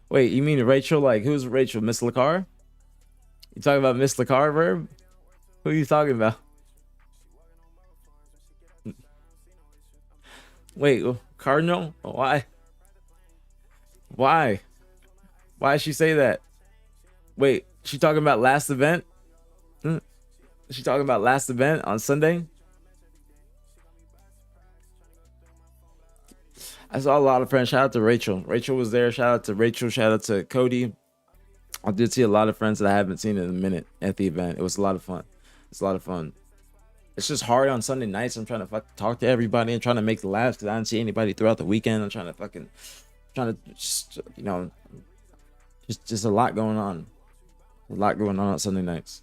Wait, you mean Rachel? Like, who's Rachel? Miss Lacar? You talking about Miss Lacar, Verb? Who are you talking about? Wait, Cardinal? Why? Why? Why did she say that? Wait, she talking about last event? She talking about last event on Sunday? I saw a lot of friends. Shout out to Rachel. Rachel was there. Shout out to Rachel. Shout out to Cody. I did see a lot of friends that I haven't seen in a minute at the event. It was a lot of fun. It's a lot of fun. It's just hard on Sunday nights. I'm trying to talk to everybody and trying to make the laughs because I didn't see anybody throughout the weekend. I'm trying to just just a lot going on. A lot going on Sunday nights.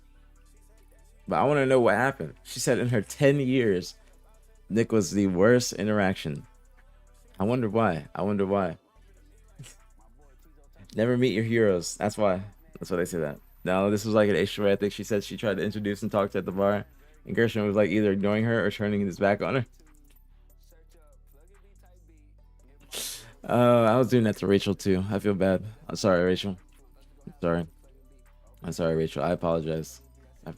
But I want to know what happened. She said in her 10 years, Nick was the worst interaction. I wonder why. Never meet your heroes. That's why. That's why they say that. No, this was like an HOA. I think she said she tried to introduce and talk to at the bar, and Gershon was like either ignoring her or turning his back on her. I was doing that to Rachel too. I feel bad. I'm sorry, Rachel. I'm sorry, Rachel. I apologize. I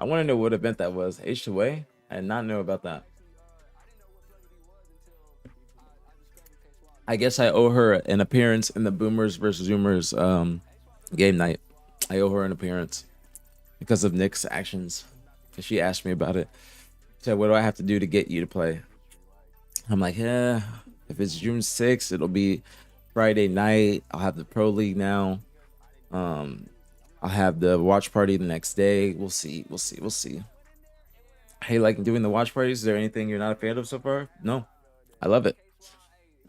want to know what event that was. HOA? I did not know about that. I guess I owe her an appearance in the Boomers versus Zoomers game night. I owe her an appearance because of Nick's actions. Because she asked me about it. Said, what do I have to do to get you to play? I'm like, yeah, if it's June 6th, it'll be Friday night. I'll have the Pro League now. I'll have the watch party the next day. We'll see. Hey, like doing the watch parties, is there anything you're not a fan of so far? No. I love it.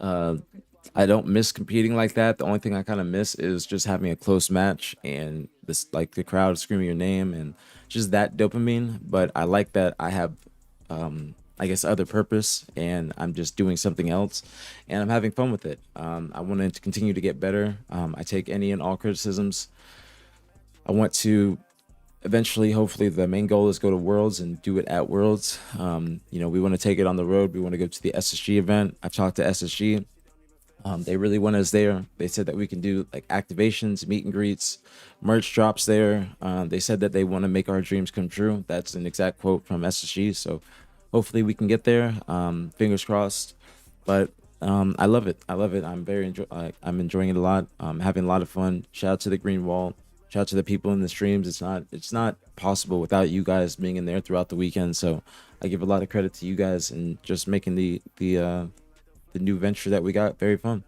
I don't miss competing like that. The only thing I kind of miss is just having a close match and this, like the crowd screaming your name and just that dopamine. But I like that I have I guess, other purpose, and I'm just doing something else, and I'm having fun with it. I want to continue to get better. I take any and all criticisms. I want to eventually, hopefully, the main goal is go to Worlds and do it at Worlds. We want to take it on the road. We want to go to the SSG event. I've talked to SSG. They really want us there. They said that we can do like activations, meet and greets, merch drops there. They said that they want to make our dreams come true. That's an exact quote from SSG. So hopefully we can get there. Fingers crossed. But I love it. I love it. I'm enjoying it a lot. I'm having a lot of fun. Shout out to the Green Wall. Shout out to the people in the streams. It's not possible without you guys being in there throughout the weekend. So I give a lot of credit to you guys and just making the new venture that we got very fun.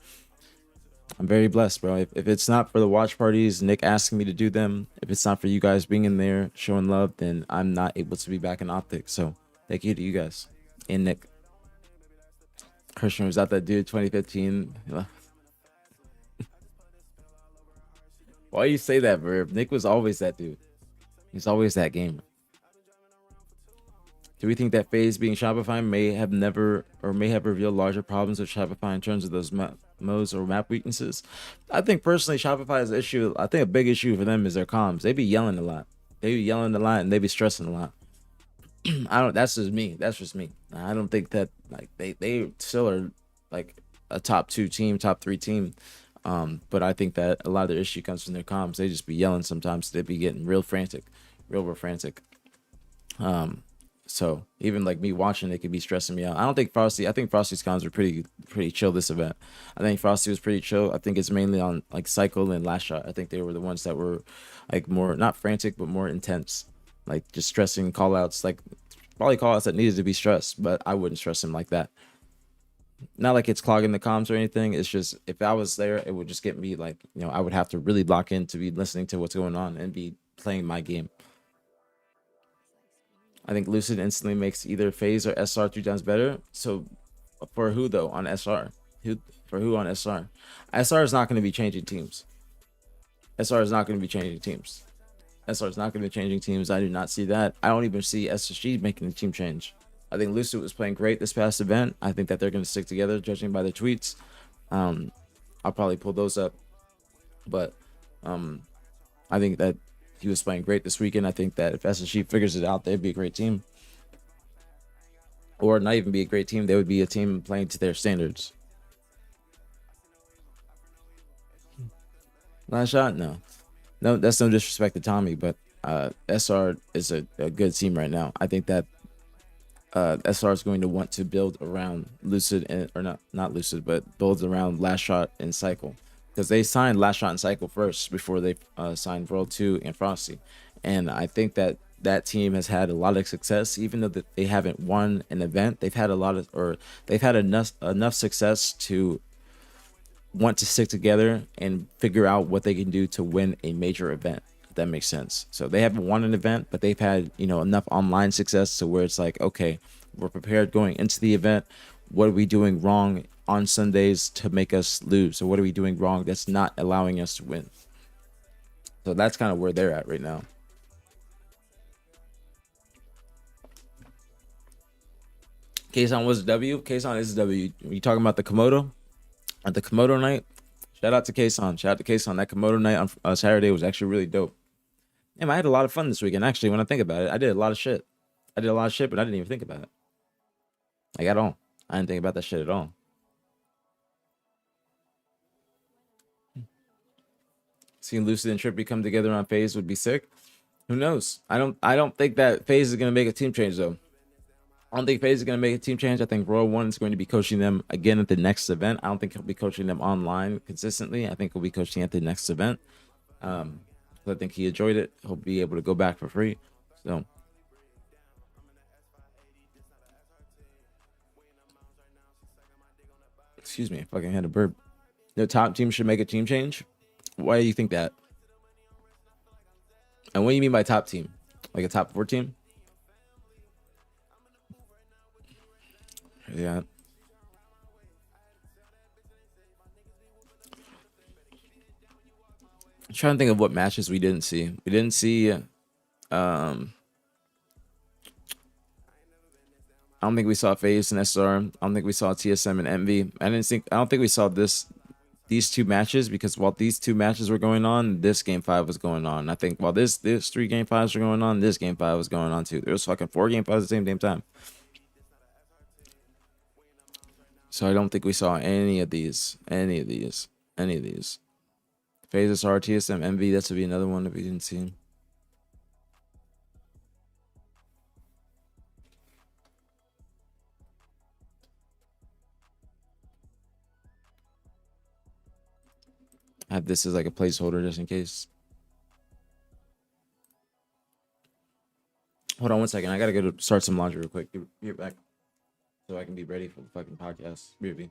I'm very blessed, bro. If it's not for the watch parties, Nick asking me to do them, if it's not for you guys being in there showing love, then I'm not able to be back in optics. So thank you to you guys and Nick. Christian was out that dude 2015. Why you say that, Verb? Nick was always that dude. He's always that gamer. Do we think that phase being Shopify may have revealed larger problems with Shopify in terms of those modes or map weaknesses? I think personally Shopify's issue, I think a big issue for them is their comms. They be yelling a lot. And they be stressing a lot. That's just me. I don't think that like they still are like a top 2 team, top 3 team. But I think that a lot of their issue comes from their comms. They just be yelling sometimes. They be getting real frantic. So even like me watching it could be stressing me out. I think Frosty's comms were pretty chill this event. I think Frosty was pretty chill. I think it's mainly on like Cycle and Last Shot. I think they were the ones that were like more not frantic but more intense, like just stressing call outs, like probably call outs that needed to be stressed, but I wouldn't stress him like that. Not like it's clogging the comms or anything. It's just if I was there, it would just get me like, I would have to really lock in to be listening to what's going on and be playing my game. I think Lucid instantly makes either FaZe or SR 3 times better. So for who though on SR? For who on SR? SR is not going to be changing teams. I do not see that. I don't even see SSG making the team change. I think Lucid was playing great this past event. I think that they're going to stick together, judging by their tweets. I'll probably pull those up. But I think that he was playing great this weekend. I think that if SSG figures it out, they'd be a great team. Or not even be a great team. They would be a team playing to their standards. Last Shot? No, that's no disrespect to Tommy, but SR is a good team right now. I think that SR is going to want to build around Lucid, or not Lucid, but build around Last Shot and Cycle. Because they signed Last Shot and Cycle first before they signed World 2 and Frosty. And I think that team has had a lot of success, even though that they haven't won an event. They've had enough success to want to stick together and figure out what they can do to win a major event, if that makes sense. So they haven't won an event, but they've had, enough online success to where it's like, okay, we're prepared going into the event. What are we doing wrong on Sundays to make us lose? So what are we doing wrong that's not allowing us to win? So that's kind of where they're at right now. Kayson was a W. Kayson is a W. You talking about the Komodo? At the Komodo night? Shout out to Kayson. That Komodo night on Saturday was actually really dope. Damn, I had a lot of fun this weekend. Actually, when I think about it, I did a lot of shit. But I didn't even think about it. Like at all. I didn't think about that shit at all. Seeing Lucid and Trippy come together on FaZe would be sick. Who knows? I don't think that FaZe is gonna make a team change though. I don't think FaZe is gonna make a team change. I think Royal One is going to be coaching them again at the next event. I don't think he'll be coaching them online consistently. I think he'll be coaching at the next event. I think he enjoyed it. He'll be able to go back for free. So excuse me, I fucking had a burp. The top team should make a team change. Why do you think that? And what do you mean by top team? Like a top 4 team? Yeah. I'm trying to think of what matches we didn't see. We didn't see I don't think we saw FaZe and SR. I don't think we saw TSM and Envy. I don't think we saw these two matches, because while these two matches were going on, this game 5 was going on. I think while this 3 game 5s were going on, this game 5 was going on too. There was fucking 4 game 5s at the same damn time. So I don't think we saw any of these. FaZe, SR, TSM, Envy. That would be another one that we didn't see. I have this as like a placeholder just in case. Hold on one second. I gotta go to start some laundry real quick. Be back so I can be ready for the fucking podcast. Be.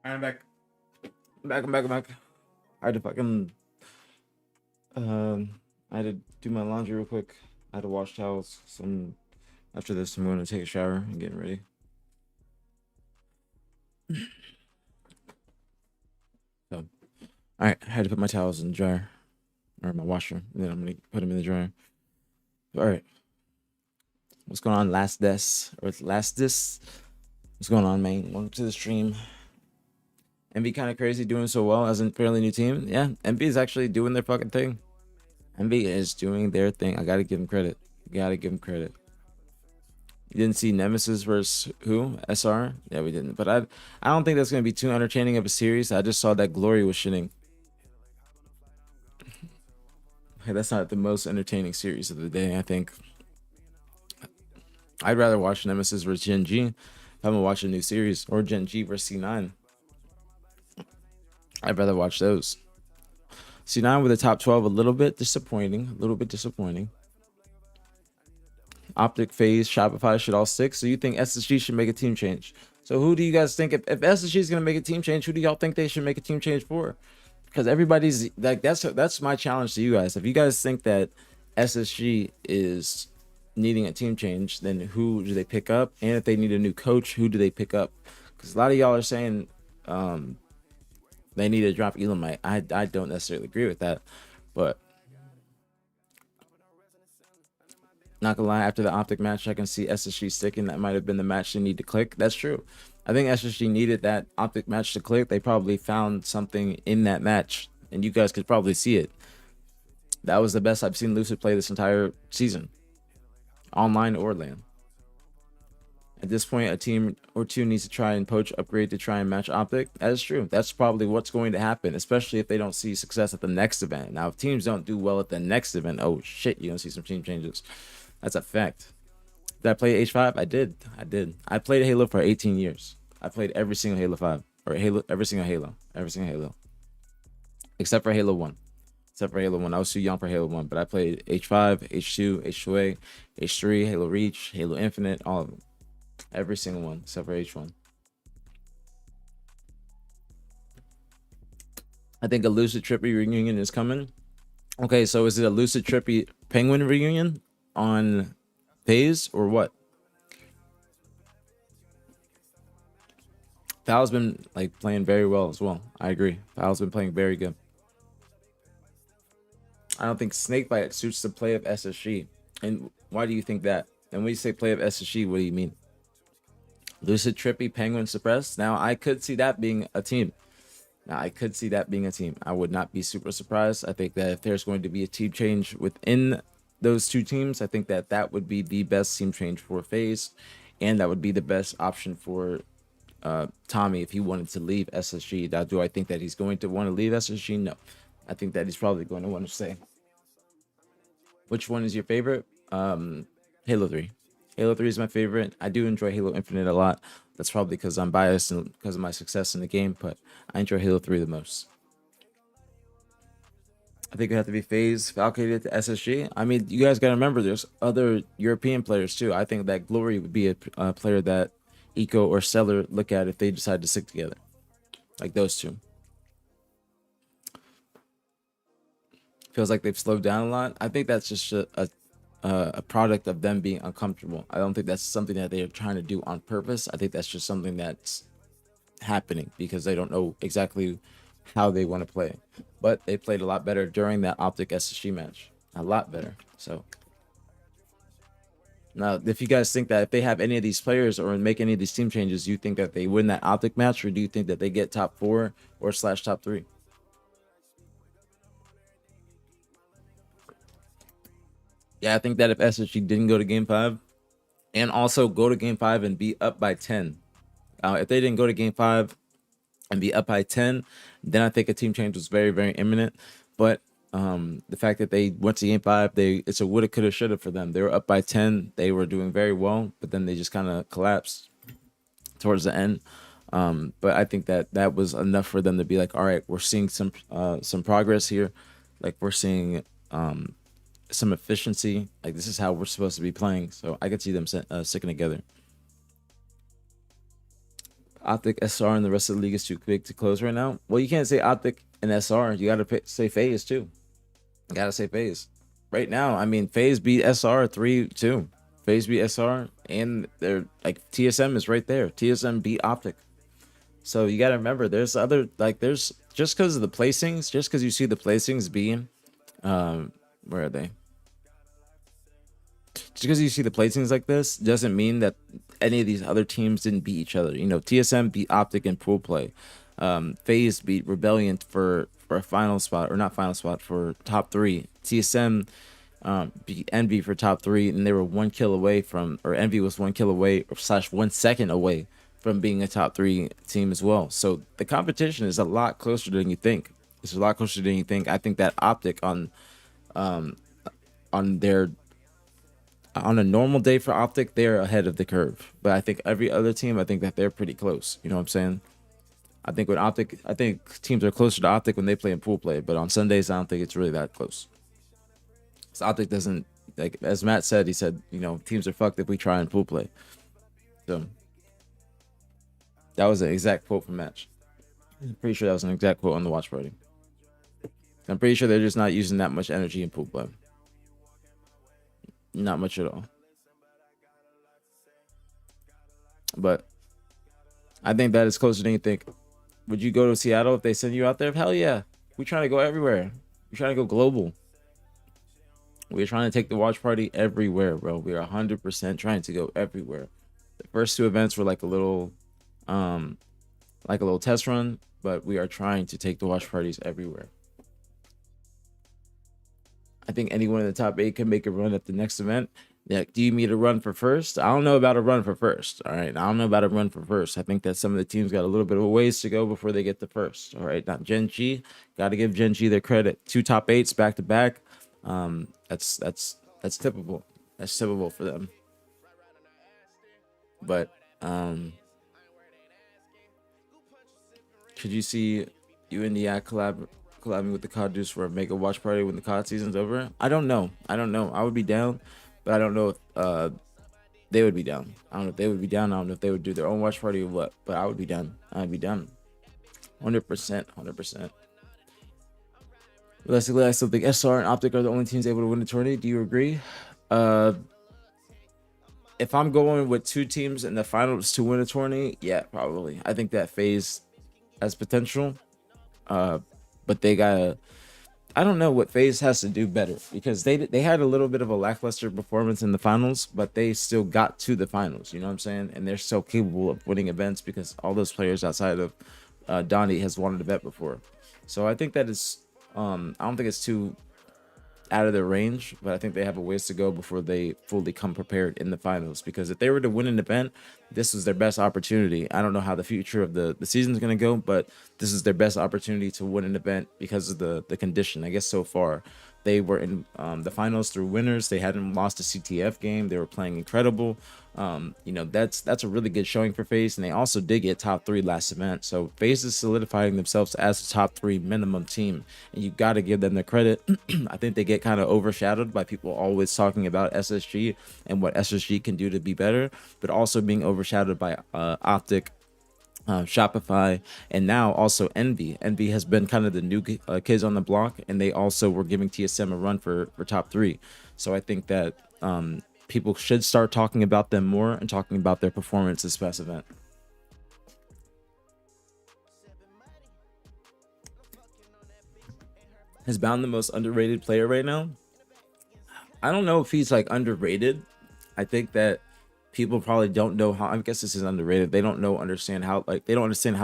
I'm back. I'm back. I had to fucking I had to do my laundry real quick. I had to wash towels. After this, I'm going to take a shower and get ready. So, all right, I had to put my towels in the dryer, or my washer, and then I'm gonna put them in the dryer. All right, what's going on, Last Dis? What's going on, man? Welcome to the stream. MV kind of crazy, doing so well as a fairly new team. Yeah, MV is actually doing their fucking thing. MV is doing their thing. I gotta give him credit. You didn't see Nemesis versus who? SR? Yeah, we didn't. But I don't think that's gonna be too entertaining of a series. I just saw that Glory was shitting. That's not the most entertaining series of the day, I think. I'd rather watch Nemesis versus Gen G. If I'm gonna watch a new series, or Gen G versus C9. I'd rather watch those. C9 with a top 12, a little bit disappointing. Optic, FaZe, Shopify should all stick. So you think SSG should make a team change? So who do you guys think, if SSG is going to make a team change, who do y'all think they should make a team change for? Because everybody's like, that's my challenge to you guys. If you guys think that SSG is needing a team change, then who do they pick up? And if they need a new coach, who do they pick up? Because a lot of y'all are saying they need to drop Elamite. I don't necessarily agree with that, but not gonna lie, after the Optic match, I can see SSG sticking. That might have been the match they need to click. That's true. I think SSG needed that Optic match to click. They probably found something in that match, and you guys could probably see it. That was the best I've seen Lucid play this entire season, online or LAN. At this point, a team or two needs to try and poach upgrade to try and match Optic. That is true. That's probably what's going to happen, especially if they don't see success at the next event. Now, if teams don't do well at the next event, oh shit, you're gonna see some team changes. That's a fact. Did I play H5? I did. I played Halo for 18 years. I played every single Halo 5 or every single Halo, except for Halo 1. I was too young for Halo 1, but I played H5, H2, H2A, H3, Halo Reach, Halo Infinite, all of them. Every single one, except for H1. I think a Lucid Trippy reunion is coming. Okay, so is it a Lucid Trippy Penguin reunion on FaZe or what? Val's been like playing very well as well. I agree. Val's been playing very good. I don't think Snakebite suits the play of SSG. And why do you think that? And when you say play of SSG, what do you mean? Lucid Trippy, Penguin Suppressed. Now, I could see that being a team. I would not be super surprised. I think that if there's going to be a team change within those two teams, I think that that would be the best team change for FaZe. And that would be the best option for Tommy if he wanted to leave SSG. Now, do I think that he's going to want to leave SSG? No. I think that he's probably going to want to stay. Which one is your favorite? Halo 3. Halo 3 is my favorite. I do enjoy Halo Infinite a lot. That's probably because I'm biased and because of my success in the game, but I enjoy Halo 3 the most. I think it have to be FaZe, Valkyrie to SSG. I mean, you guys got to remember there's other European players too. I think that Glory would be a player that Eco or Stellar look at if they decide to stick together. Like those two. Feels like they've slowed down a lot. I think that's just a product of them being uncomfortable. I don't think that's something that they are trying to do on purpose. I think that's just something that's happening because they don't know exactly how they want to play. But they played a lot better during that Optic SSG match. A lot better. So now, if you guys think that if they have any of these players or make any of these team changes, you think that they win that Optic match, or do you think that they get top 4 or / top 3? Yeah, I think that if SSG didn't go to Game 5 and also go to Game 5 and be up by 10, if they didn't go to Game 5 and be up by 10, then I think a team change was very, very imminent. But the fact that they went to Game 5, it's a woulda, coulda, shoulda for them. They were up by 10. They were doing very well, but then they just kind of collapsed towards the end. But I think that that was enough for them to be like, all right, we're seeing some progress here. Like we're seeing some efficiency. Like this is how we're supposed to be playing. So I could see them sticking together. Optic, SR, and the rest of the league is too quick to close right now. Well, you can't say Optic and SR. You got to say FaZe too. You got to say FaZe. Right now, I mean, FaZe beat SR 3-2. FaZe beat SR, and they're like TSM is right there. TSM beat Optic. So you got to remember, there's other, like, there's just because of the placings, just because you see the placings being, where are they? Just because you see the placings like this doesn't mean that any of these other teams didn't beat each other. You know, TSM beat Optic in pool play. FaZe beat Rebellion for a final spot, or not final spot, for top 3. TSM beat Envy for top 3, and they were 1 kill away from, or Envy was 1 kill away, or / 1 second away from being a top 3 team as well. So the competition is a lot closer than you think. It's a lot closer than you think. I think that Optic on a normal day for Optic, they're ahead of the curve. But I think every other team, I think that they're pretty close. You know what I'm saying? I think with Optic, I think teams are closer to Optic when they play in pool play. But on Sundays, I don't think it's really that close. So Optic doesn't, like, as Matt said, he said, you know, teams are fucked if we try in pool play. So that was an exact quote from Match. I'm pretty sure that was an exact quote on the watch party. I'm pretty sure they're just not using that much energy in pool play. Not much at all. But I think that is closer than you think. Would you go to Seattle if they send you out there? Hell yeah. We're trying to go everywhere. We're trying to go global. We're trying to take the watch party everywhere, bro. We are 100% trying to go everywhere. The first 2 events were like a little test run, but we are trying to take the watch parties everywhere. I think anyone in the top 8 can make a run at the next event. Yeah, do you mean a run for first? I don't know about a run for first. All right, I don't know about a run for first. I think that some of the teams got a little bit of a ways to go before they get to first. All right, now Gen G, got to give Gen G their credit. 2 top 8s back to back. That's typical. That's typical for them. But could you see you and the collabing with the COD Juice for a mega watch party when the COD season's over? I don't know. I would be down, but I don't know if they would be down. I don't know if they would be down. I don't know if they would do their own watch party or what, but I would be down. I'd be down. 100%. 100%. Realistically, I still think SR and Optic are the only teams able to win the tourney. Do you agree? If I'm going with 2 teams in the finals to win a tourney, yeah, probably. I think that FaZe has potential. But they gotta. I don't know what FaZe has to do better, because they had a little bit of a lackluster performance in the finals, but they still got to the finals. You know what I'm saying? And they're so capable of winning events because all those players outside of Donnie has wanted to bet before. So I think that is. I don't think it's too out of their range, but I think they have a ways to go before they fully come prepared in the finals. Because if they were to win an event, this is their best opportunity. I don't know how the future of the season is going to go, but this is their best opportunity to win an event because of the condition. I guess so far they were in the finals through winners. They hadn't lost a CTF game. They were playing incredible. That's a really good showing for FaZe, and they also did get top 3 last event. So FaZe is solidifying themselves as a top 3 minimum team, and you got to give them the credit. I think they get kind of overshadowed by people always talking about SSG and what SSG can do to be better, but also being overshadowed by Optic, Shopify, and now also Envy. Envy has been kind of the new kids on the block, and they also were giving TSM a run for top 3. So I think that people should start talking about them more and talking about their performance this past event. Is Bound the most underrated player right now? I don't know if he's like underrated. I think that people probably don't know how. I guess this is underrated. They don't understand how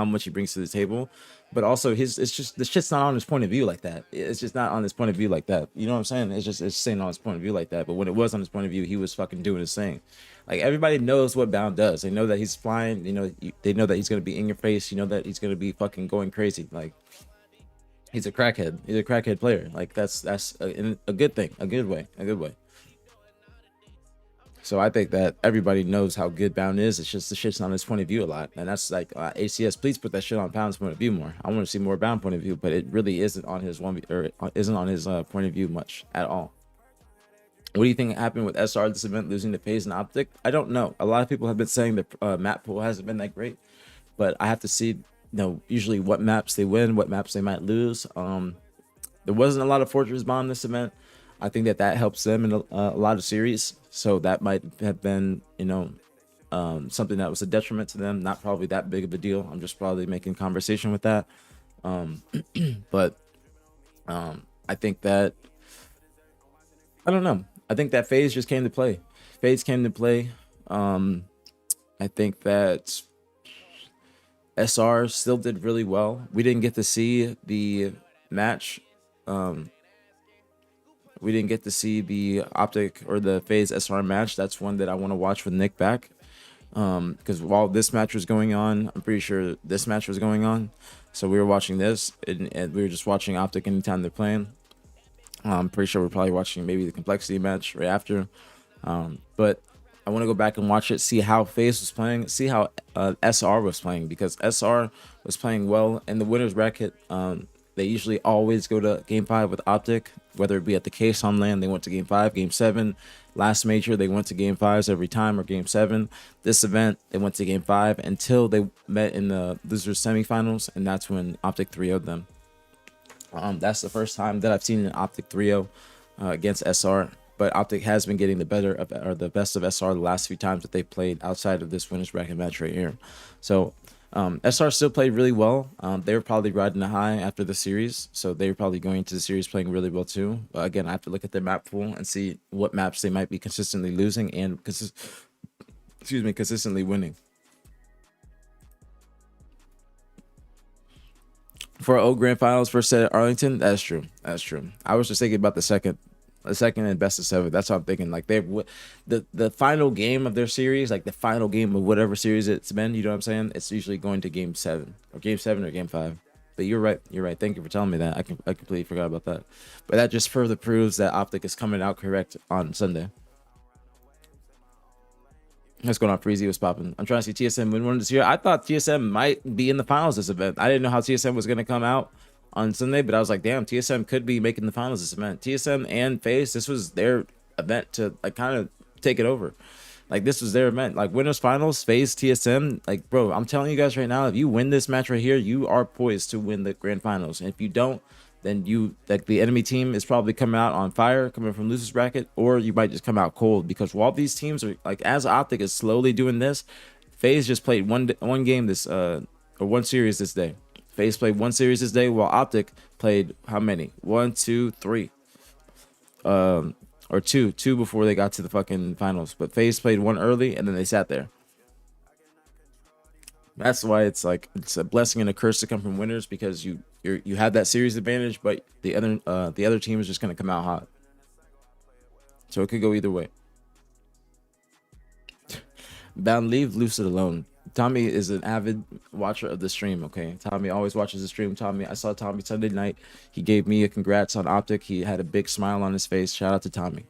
much he brings to the table. But also it's just the shit's not on his point of view like that. It's just not on his point of view like that. You know what I'm saying? It's saying on his point of view like that. But when it was on his point of view, he was fucking doing his thing. Like, everybody knows what Bound does. They know that he's flying. They know that he's gonna be in your face. You know that he's gonna be fucking going crazy. Like, he's a crackhead. He's a crackhead player. Like, that's a good thing, a good way. So I think that everybody knows how good Bound is. It's just the shit's on his point of view a lot. And that's like, ACS, please put that shit on Bound's point of view more. I want to see more Bound point of view, but it really isn't on his point of view much at all. What do you think happened with SR this event, losing to FaZe and Optic? I don't know. A lot of people have been saying that map pool hasn't been that great, but I have to see, usually what maps they win, what maps they might lose. There wasn't a lot of Fortress Bomb this event. I think that helps them in a lot of series. So that might have been, something that was a detriment to them. Not probably that big of a deal. I'm just probably making conversation with that. But I think that, I don't know. I think that FaZe just came to play. FaZe came to play. I think that SR still did really well. We didn't get to see the match. We didn't get to see the Optic or the FaZe SR match. That's one that I want to watch with Nick back. Because while this match was going on, I'm pretty sure this match was going on. So we were watching this, and we were just watching Optic anytime they're playing. I'm pretty sure we're probably watching maybe the Complexity match right after. But I want to go back and watch it, see how FaZe was playing, see how SR was playing, because SR was playing well in the winner's bracket. They usually always go to Game 5 with Optic, whether it be at the case on LAN. They went to Game 5, Game 7. Last major, they went to Game 5s every time, or Game 7. This event, they went to Game 5 until they met in the losers semifinals, and that's when Optic 3-0'd them. That's the first time that I've seen an Optic 3-0 against SR, but Optic has been getting the best of SR the last few times that they played outside of this winners bracket match right here. So SR still played really well. They were probably riding a high after the series, so they were probably going into the series playing really well too. But again, I have to look at their map pool and see what maps they might be consistently losing and consistently winning. For O Grand Finals first set at Arlington, that's true. I was just thinking about the second a second and best of 7. That's what I'm thinking. Like the final game of their series, like the final game of whatever series it's been. You know what I'm saying? It's usually going to game 7 or game 5. But you're right. You're right. Thank you for telling me that. I completely forgot about that. But that just further proves that Optic is coming out correct on Sunday. What's going on, Freezy? What's popping? I'm trying to see TSM win one this year. I thought TSM might be in the finals this event. I didn't know how TSM was going to come out on Sunday, but I was like, damn, TSM could be making the finals this event. TSM and FaZe, this was their event to like kind of take it over. Like, this was their event. Like, winners finals, FaZe, TSM. Like, bro, I'm telling you guys right now, if you win this match right here, you are poised to win the grand finals. And if you don't, then you, like, the enemy team is probably coming out on fire, coming from losers bracket, or you might just come out cold. Because while these teams are, like, as Optic is slowly doing this, FaZe just played one game this, or one series this day. FaZe played one series this day, while Optic played how many? 1, 2, 3. Or two before they got to the fucking finals. But FaZe played one early, and then they sat there. That's why it's like it's a blessing and a curse to come from winners, because you have that series advantage, but the other team is just gonna come out hot. So it could go either way. Bound, leave Lucid alone. Tommy is an avid watcher of the stream. Okay, Tommy always watches the stream. I saw Tommy Sunday night. He gave me a congrats on Optic. He had a big smile on his face. Shout out to Tommy.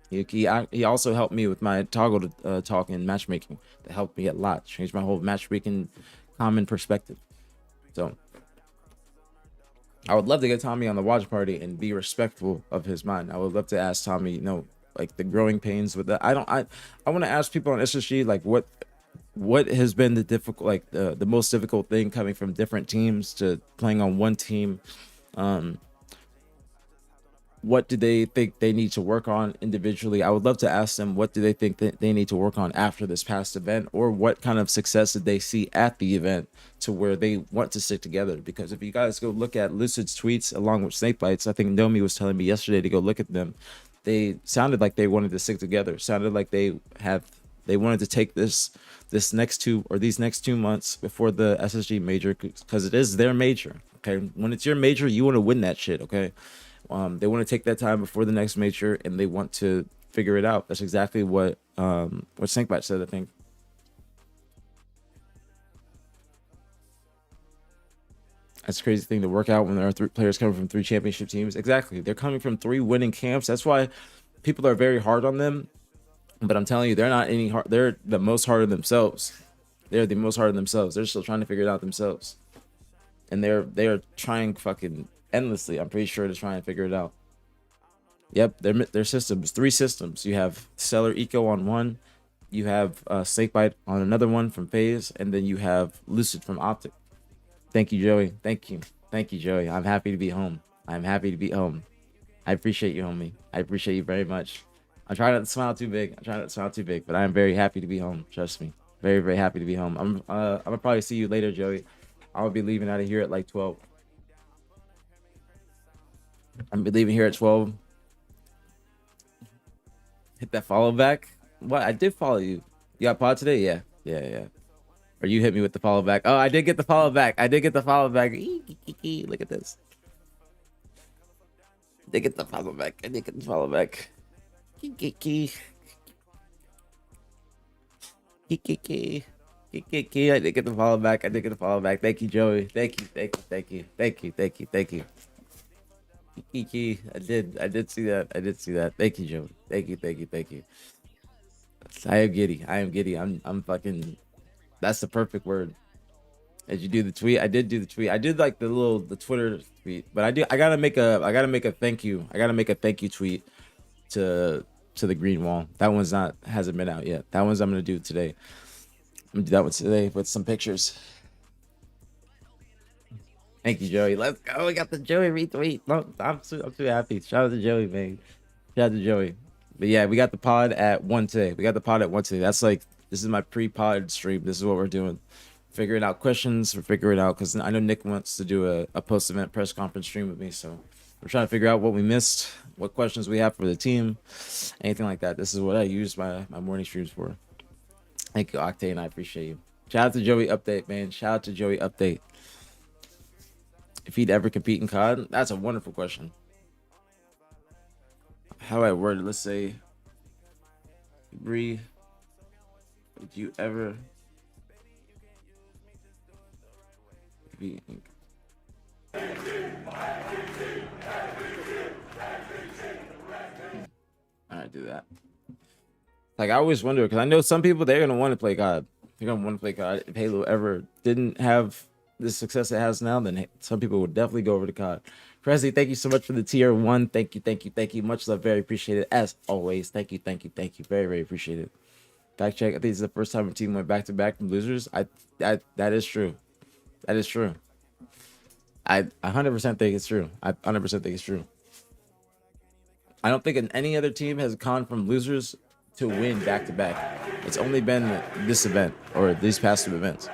He also helped me with my toggle talk and matchmaking. That helped me a lot. Changed my whole matchmaking common perspective. So I would love to get Tommy on the watch party and be respectful of his mind. I would love to ask Tommy, you know, like the growing pains with that. I want to ask people on SSG like what has been the difficult, like the most difficult thing coming from different teams to playing on one team. What do they think they need to work on individually? I would love to ask them, what do they think that they need to work on after this past event, or what kind of success did they see at the event to where they want to stick together? Because if you guys go look at Lucid's tweets along with Snakebites, I think Nomi was telling me yesterday to go look at them. They sounded like they wanted to stick together. Sounded like they wanted to take these next 2 months before the SSG major, because it is their major. Okay, when it's your major, you want to win that shit. Okay. They want to take that time before the next major, and they want to figure it out. That's exactly what Snakebat said, I think. That's a crazy thing to work out when there are 3 players coming from 3 championship teams. Exactly. They're coming from 3 winning camps. That's why people are very hard on them. But I'm telling you, they're not any hard. They're the most hard on themselves. They're the most hard on themselves. They're still trying to figure it out themselves. And they are trying fucking endlessly, I'm pretty sure, to try and figure it out. Yep, their systems, 3 systems. You have Stellar Eco on one, you have Snakebite on another one from FaZe, and then you have Lucid from Optic. Thank you, Joey. Thank you, Joey. I'm happy to be home. I'm happy to be home. I appreciate you, homie. I appreciate you very much. I'm trying not to smile too big. But I am very happy to be home. Trust me, very, very happy to be home. I'm gonna probably see you later, Joey. I'll be leaving out of here at like 12. I'm leaving here at 12. Hit that follow back. What? I did follow you. You got pod today? Yeah. Or you hit me with the follow back. Oh, I did get the follow back. Look at this. I did get the follow back. I did get the follow back. I did get the follow back. Thank you, Joey. Thank you. I did see that. Thank you, Joey. Thank you. I am giddy. I'm fucking. That's the perfect word. Did you do the tweet? I did do the tweet. I did like the Twitter tweet, but I gotta make a thank you. I gotta make a thank you tweet to the green wall. That one's hasn't been out yet. That one's I'm gonna do today. I'm gonna do that one today with some pictures. Thank you, Joey. Let's go. We got the Joey retweet. No, I'm too happy. Shout out to Joey, man. Shout out to Joey. But yeah, we got the pod at 1 today. That's like, this is my pre-pod stream. This is what we're doing. Figuring out questions. We're figuring out, because I know Nick wants to do a post-event press conference stream with me. So we're trying to figure out what we missed, what questions we have for the team, anything like that. This is what I use my morning streams for. Thank you, Octane. I appreciate you. Shout out to Joey Update, man. If he'd ever compete in COD? That's a wonderful question. how I word it. Let's say, Bree, would you ever be? All right, do that. Like I always wonder because I know some people they're gonna want to play COD. They're gonna want to play COD. If Halo ever didn't have the success it has now, then some people would definitely go over to COD. Prezi, thank you so much for the tier 1. Thank you, thank you, thank you. Much love, very appreciated as always. Thank you, thank you, thank you. Very, very appreciated. Fact check. I think it's the first time a team went back to back from losers. That is true. That is true. I 100% think it's true. I 100% think it's true. I don't think any other team has gone from losers to win back to back. It's only been this event or these past 2 events.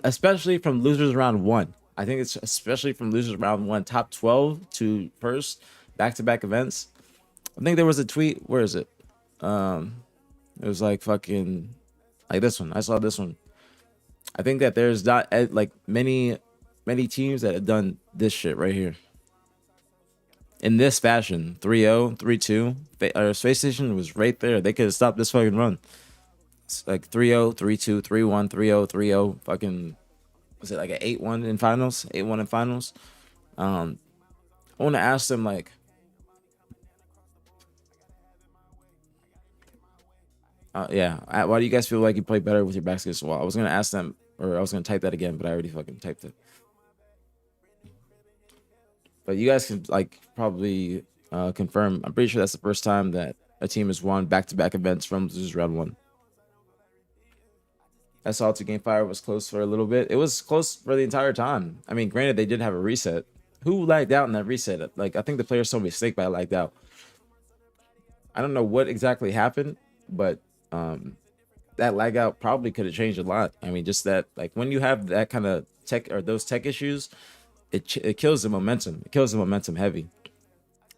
Especially from losers round 1. I think it's especially from losers round 1, top 12 to first back to back events. I think there was a tweet. Where is it? It was like fucking like this one. I saw this one. I think that there's not like many teams that have done this shit right here. In this fashion, 3-0, 3-2. Space Station was right there. They could have stopped this fucking run. It's like 3-0, 3-2, 3-1, 3-0, 3-0. Fucking, was it like an 8-1 in finals? 8-1 in finals. I want to ask them like, yeah. Why do you guys feel like you play better with your backs against the wall? I was gonna ask them, or I was gonna type that again, but I already fucking typed it. But you guys can like probably confirm. I'm pretty sure that's the first time that a team has won back-to-back events from losers round 1. I saw to Game Fire was close for a little bit. It was close for the entire time. I mean, granted, they did have a reset. Who lagged out in that reset? Like, I think the players told me mistake, but I lagged out. I don't know what exactly happened, but that lag out probably could have changed a lot. I mean, just that, like, when you have that kind of tech or those tech issues, it kills the momentum. It kills the momentum heavy.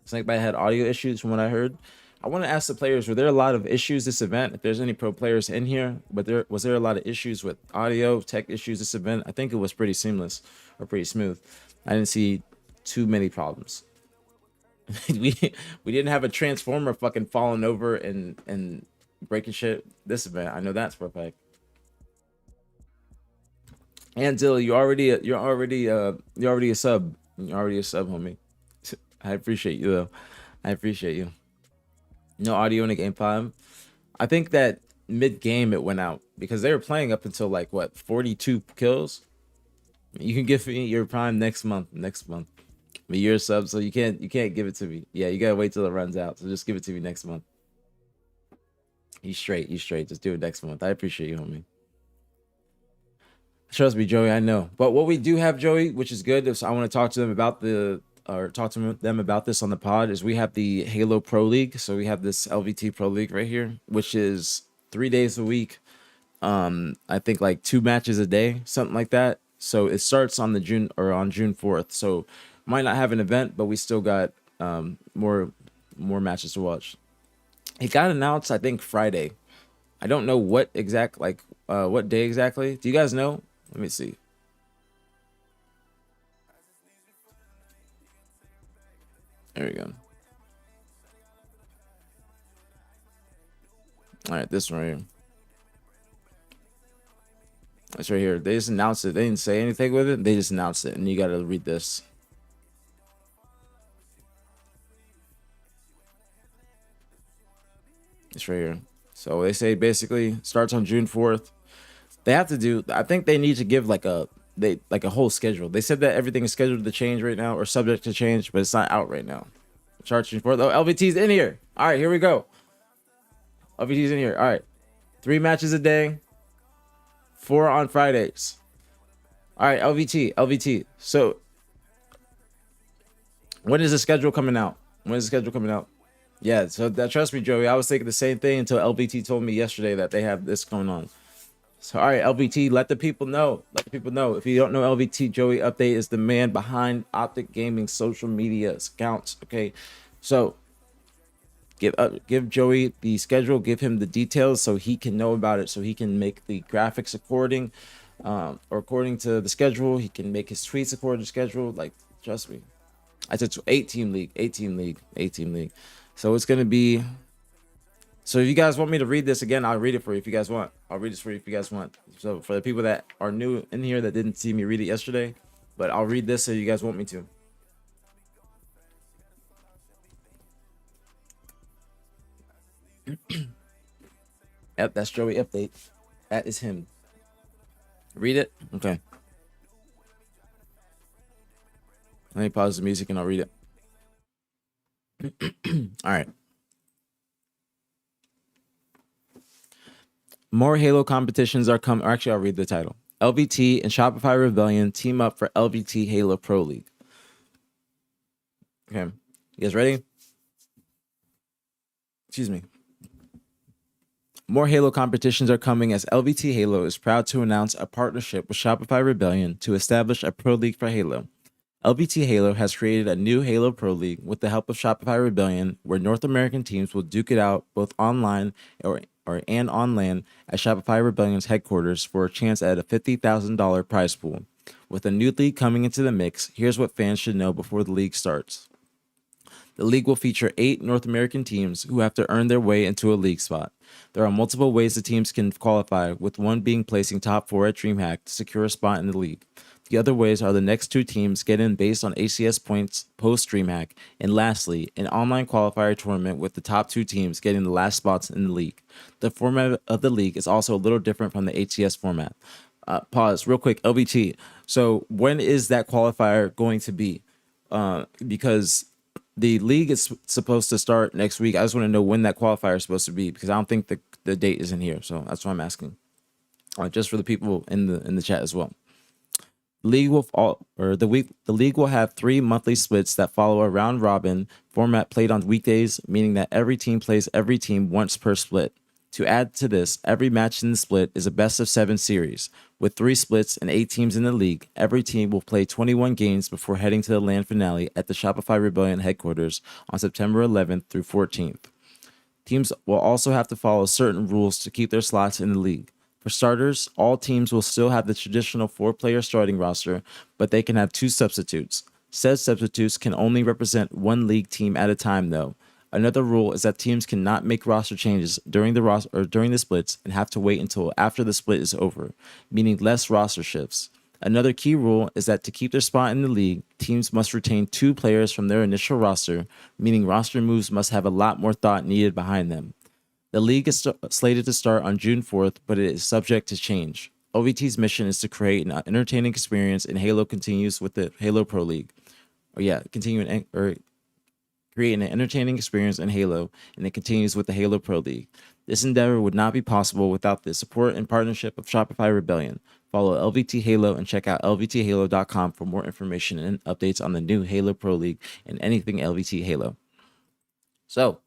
Snakebite had audio issues from what I heard. I want to ask the players, were there a lot of issues this event? If there's any pro players in here, but was there a lot of issues with audio, tech issues this event? I think it was pretty seamless or pretty smooth. I didn't see too many problems. we didn't have a transformer fucking falling over and breaking shit this event. I know that's for a fact. And Dill, you're already a sub. You're already a sub, homie. I appreciate you though. I appreciate you. No audio in the game 5. I think that mid game it went out because they were playing up until like what 42 kills. You can give me your prime next month. But you're a sub, so you can't give it to me. Yeah, you gotta wait till it runs out. So just give it to me next month. You straight. Just do it next month. I appreciate you, homie. Trust me, Joey, I know. But what we do have, Joey, which is good, is I want to talk to them about this on the pod, is we have the Halo Pro League. So we have this LVT Pro League right here, which is 3 days a week. I think like 2 matches a day, something like that. So it starts on June 4th. So might not have an event, but we still got more matches to watch. It got announced, I think, Friday. I don't know what day exactly. Do you guys know? Let me see. There we go. All right, this one right here. It's right here. They just announced it. They didn't say anything with it. They just announced it, and you got to read this. It's right here. So they say basically starts on June 4th. They have to do. I think they need to give like a whole schedule. They said that everything is scheduled to change right now or subject to change, but it's not out right now. Starts June 4th. Oh, LVT's in here. All right, here we go. LVT's in here. All right, 3 matches a day, 4 on Fridays. All right, LVT. So when is the schedule coming out? Yeah, so trust me, Joey, I was thinking the same thing until LVT told me yesterday that they have this going on. So, all right, LVT, let the people know. If you don't know LVT, Joey Update is the man behind Optic Gaming social media accounts. Okay, so give Joey the schedule, give him the details so he can know about it, so he can make the graphics according to the schedule. He can make his tweets according to schedule. Like, trust me. I said 18 league. So it's gonna be. So if you guys want me to read this again, I'll read it for you if you guys want. I'll read this for you if you guys want. So for the people that are new in here that didn't see me read it yesterday, but I'll read this if you guys want me to. Yep, that's Joey Update. That is him. Read it? Okay. Let me pause the music and I'll read it. All right. More Halo competitions are coming. Actually, I'll read the title. LVT and Shopify Rebellion team up for LVT Halo Pro League. Okay. You guys ready? Excuse me. More Halo competitions are coming as LVT Halo is proud to announce a partnership with Shopify Rebellion to establish a Pro League for Halo. LVT Halo has created a new Halo Pro League with the help of Shopify Rebellion, where North American teams will duke it out both online and on land at Shopify Rebellion's headquarters for a chance at a $50,000 prize pool. With a new league coming into the mix, here's what fans should know before the league starts. The league will feature 8 North American teams who have to earn their way into a league spot. There are multiple ways the teams can qualify, with one being placing top 4 at DreamHack to secure a spot in the league. The other ways are the next 2 teams get in based on ACS points post DreamHack, and lastly, an online qualifier tournament with the top 2 teams getting the last spots in the league. The format of the league is also a little different from the ATS format. Pause real quick, LBT. So when is that qualifier going to be? Because the league is supposed to start next week. I just want to know when that qualifier is supposed to be, because I don't think the date is in here. So that's why I'm asking. Just for the people in the chat as well. The league will have 3 monthly splits that follow a round robin format played on weekdays, meaning that every team plays every team once per split. To add to this, every match in the split is a best of 7 series. With 3 splits and 8 teams in the league, every team will play 21 games before heading to the land finale at the Shopify Rebellion headquarters on September 11th through 14th. Teams will also have to follow certain rules to keep their slots in the league. For starters, all teams will still have the traditional 4-player starting roster, but they can have 2 substitutes. Said substitutes can only represent 1 league team at a time, though. Another rule is that teams cannot make roster changes during the splits and have to wait until after the split is over, meaning less roster shifts. Another key rule is that to keep their spot in the league, teams must retain 2 players from their initial roster, meaning roster moves must have a lot more thought needed behind them. The league is slated to start on June 4th, but it is subject to change. OVT's mission is to create an entertaining experience, and Halo continues with the Halo Pro League. Creating an entertaining experience in Halo, and it continues with the Halo Pro League. This endeavor would not be possible without the support and partnership of Shopify Rebellion. Follow LVT Halo and check out lvthalo.com for more information and updates on the new Halo Pro League and anything LVT Halo. So,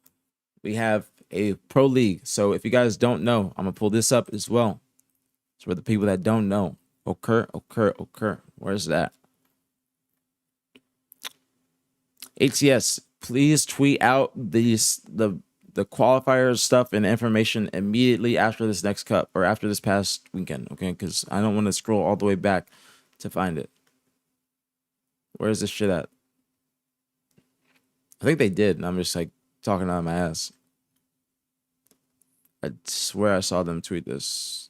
we have a Pro League. So, if you guys don't know, I'm going to pull this up as well. So, for the people that don't know, occur. Where's that? ATS, please tweet out the qualifier stuff and information immediately after this next cup or after this past weekend, okay? Because I don't want to scroll all the way back to find it. Where's this shit at? I think they did, and I'm just like talking out of my ass. I swear I saw them tweet this.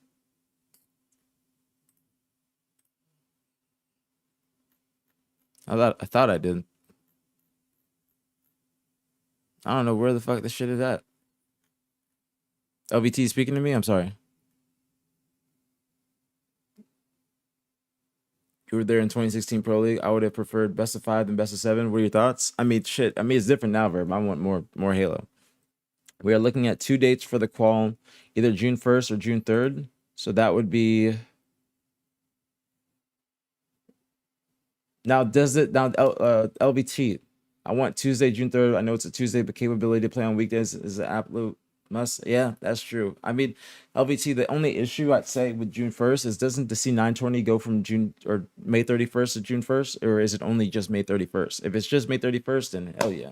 I thought I did. I don't know where the fuck this shit is at. LVT speaking to me? I'm sorry. You were there in 2016 Pro League. I would have preferred best of 5 than best of 7. What are your thoughts? I mean, shit. I mean, it's different now, Verb. I want more Halo. We are looking at 2 dates for the qual, either June 1st or June 3rd. So that would be. Now, LVT? I want Tuesday, June 3rd. I know it's a Tuesday, but capability to play on weekdays is an absolute must. Yeah, that's true. I mean, LVT, the only issue I'd say with June 1st is, doesn't the C920 go from June or May 31st to June 1st? Or is it only just May 31st? If it's just May 31st, then hell yeah.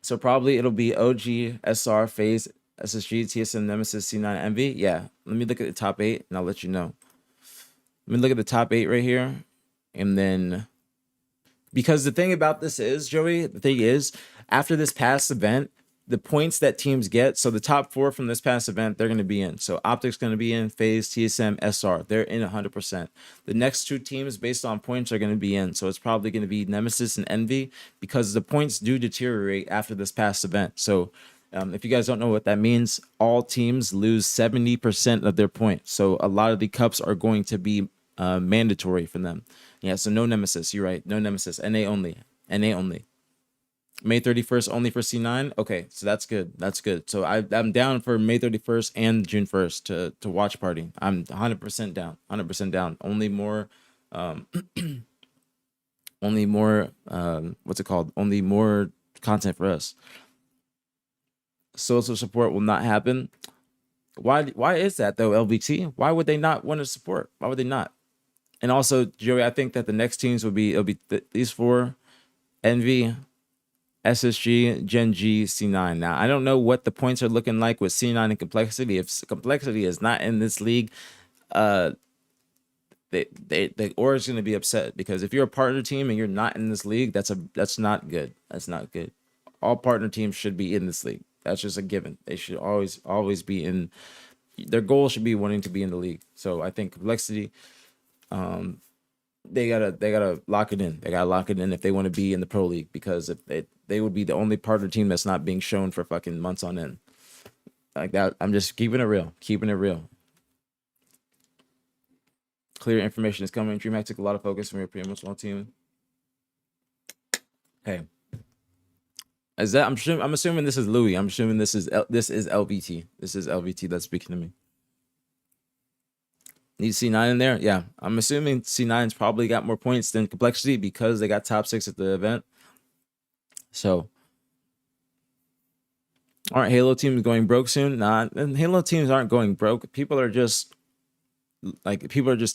So probably it'll be OG, SR, FaZe, SSG, TSM, Nemesis, C9, Envy. Yeah, let me look at the top 8 and I'll let you know. Let me look at the top 8 right here. And then, because the thing about this is, Joey, the thing is, after this past event, the points that teams get, so the top 4 from this past event, they're going to be in. So Optic's going to be in, FaZe, TSM, SR. They're in 100%. The next 2 teams based on points are going to be in. So it's probably going to be Nemesis and Envy because the points do deteriorate after this past event. So if you guys don't know what that means, all teams lose 70% of their points. So a lot of the cups are going to be mandatory for them. Yeah, so no Nemesis. You're right. No Nemesis. NA only. NA only. May 31st only for C9. Okay, so that's good. That's good. So I'm down for May 31st and June 1st to watch party. I'm 100% down. 100% down. Only more only more what's it called? Only more content for us. Social support will not happen. Why is that though, LVT? Why would they not want to support? Why would they not? And also, Joey, I think that the next teams it'll be these 4: Envy, SSG, Gen G, C9. Now, I don't know what the points are looking like with C9 and Complexity. If Complexity is not in this league, the Aura is going to be upset because if you're a partner team and you're not in this league, that's not good. That's not good. All partner teams should be in this league. That's just a given. They should always be in. Their goal should be wanting to be in the league. So I think Complexity, they gotta lock it in. They gotta lock it in if they want to be in the pro league because if they would be the only partner team that's not being shown for fucking months on end. Like that, I'm just keeping it real. Keeping it real. Clear information is coming. DreamHack took a lot of focus from your pre-emotional team. Hey, is that I'm assuming this is Louis. I'm assuming this is LVT. This is LVT that's speaking to me. Need C9 in there? Yeah. I'm assuming C9's probably got more points than Complexity because they got top 6 at the event. So, aren't Halo teams going broke soon? Nah, and Halo teams aren't going broke. People are just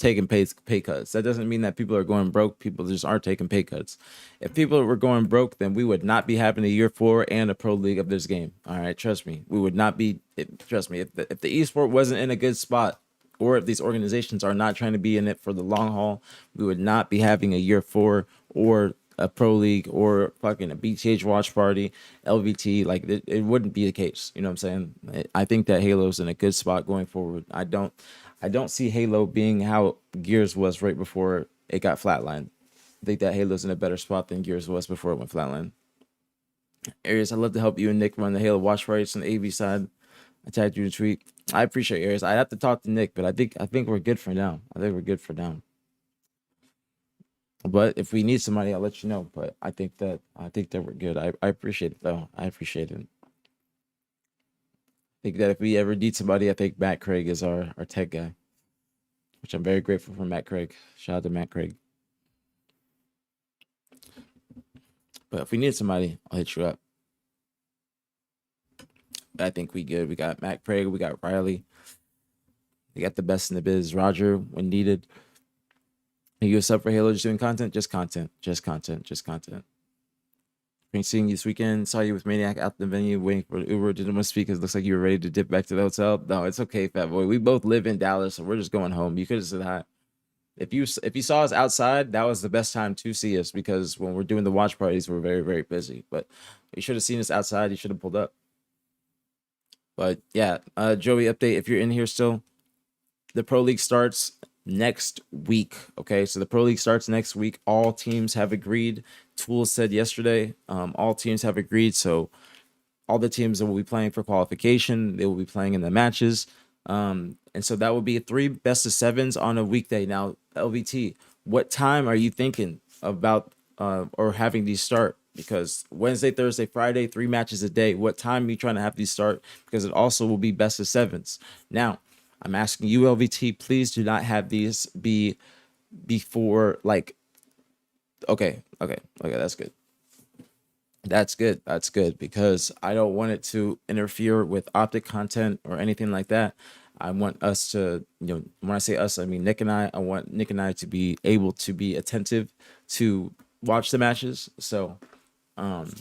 taking pay cuts. That doesn't mean that people are going broke. People just aren't taking pay cuts. If people were going broke, then we would not be having a year 4 and a pro league of this game. All right, trust me. We would not be. Trust me. If the esport wasn't in a good spot, or if these organizations are not trying to be in it for the long haul, we would not be having a year 4 or a pro league or fucking a BtH watch party, LVT. Like it wouldn't be the case. You know what I'm saying? I think that Halo's in a good spot going forward. I don't see Halo being how Gears was right before it got flatlined. I think that Halo's in a better spot than Gears was before it went flatline. Aries, I'd love to help you and Nick run the Halo watch parties on the AV side. I tagged you in a tweet. I appreciate Aries. I have to talk to Nick, but I think we're good for now. I think we're good for now. But if we need somebody, I'll let you know. But I think that we're good. I appreciate it though. I appreciate it. I think that if we ever need somebody, I think Matt Craig is our tech guy, which I'm very grateful for Matt Craig. Shout out to Matt Craig. But if we need somebody, I'll hit you up. I think we good. We got Matt Craig. We got Riley. We got the best in the biz. Roger, when needed. Are you a sub for Halo just doing content? Just content. Just content. Just content. Been seeing you this weekend. Saw you with Maniac out the venue waiting for Uber. Didn't want to speak because it looks like you were ready to dip back to the hotel. No, it's okay, fat boy. We both live in Dallas, so we're just going home. You could have said hi. If you saw us outside, that was the best time to see us because when we're doing the watch parties, we're very, very busy. But you should have seen us outside. You should have pulled up. But yeah, Joey, update if you're in here still. The Pro League starts next week. Okay, so the Pro League starts next week. All teams have agreed. Tools said yesterday, all teams have agreed. So all the teams that will be playing for qualification, they will be playing in the matches. And so that will be 3 best of 7s on a weekday. Now, LVT, what time are you thinking about or having these start? Because Wednesday, Thursday, Friday, 3 matches a day. What time are you trying to have these start? Because it also will be best of 7s. Now, I'm asking you, LVT, please do not have these be before like. Okay, that's good. That's good because I don't want it to interfere with optic content or anything like that. I want us to, when I say us, I mean Nick and I. I want Nick and I to be able to be attentive to watch the matches. So 5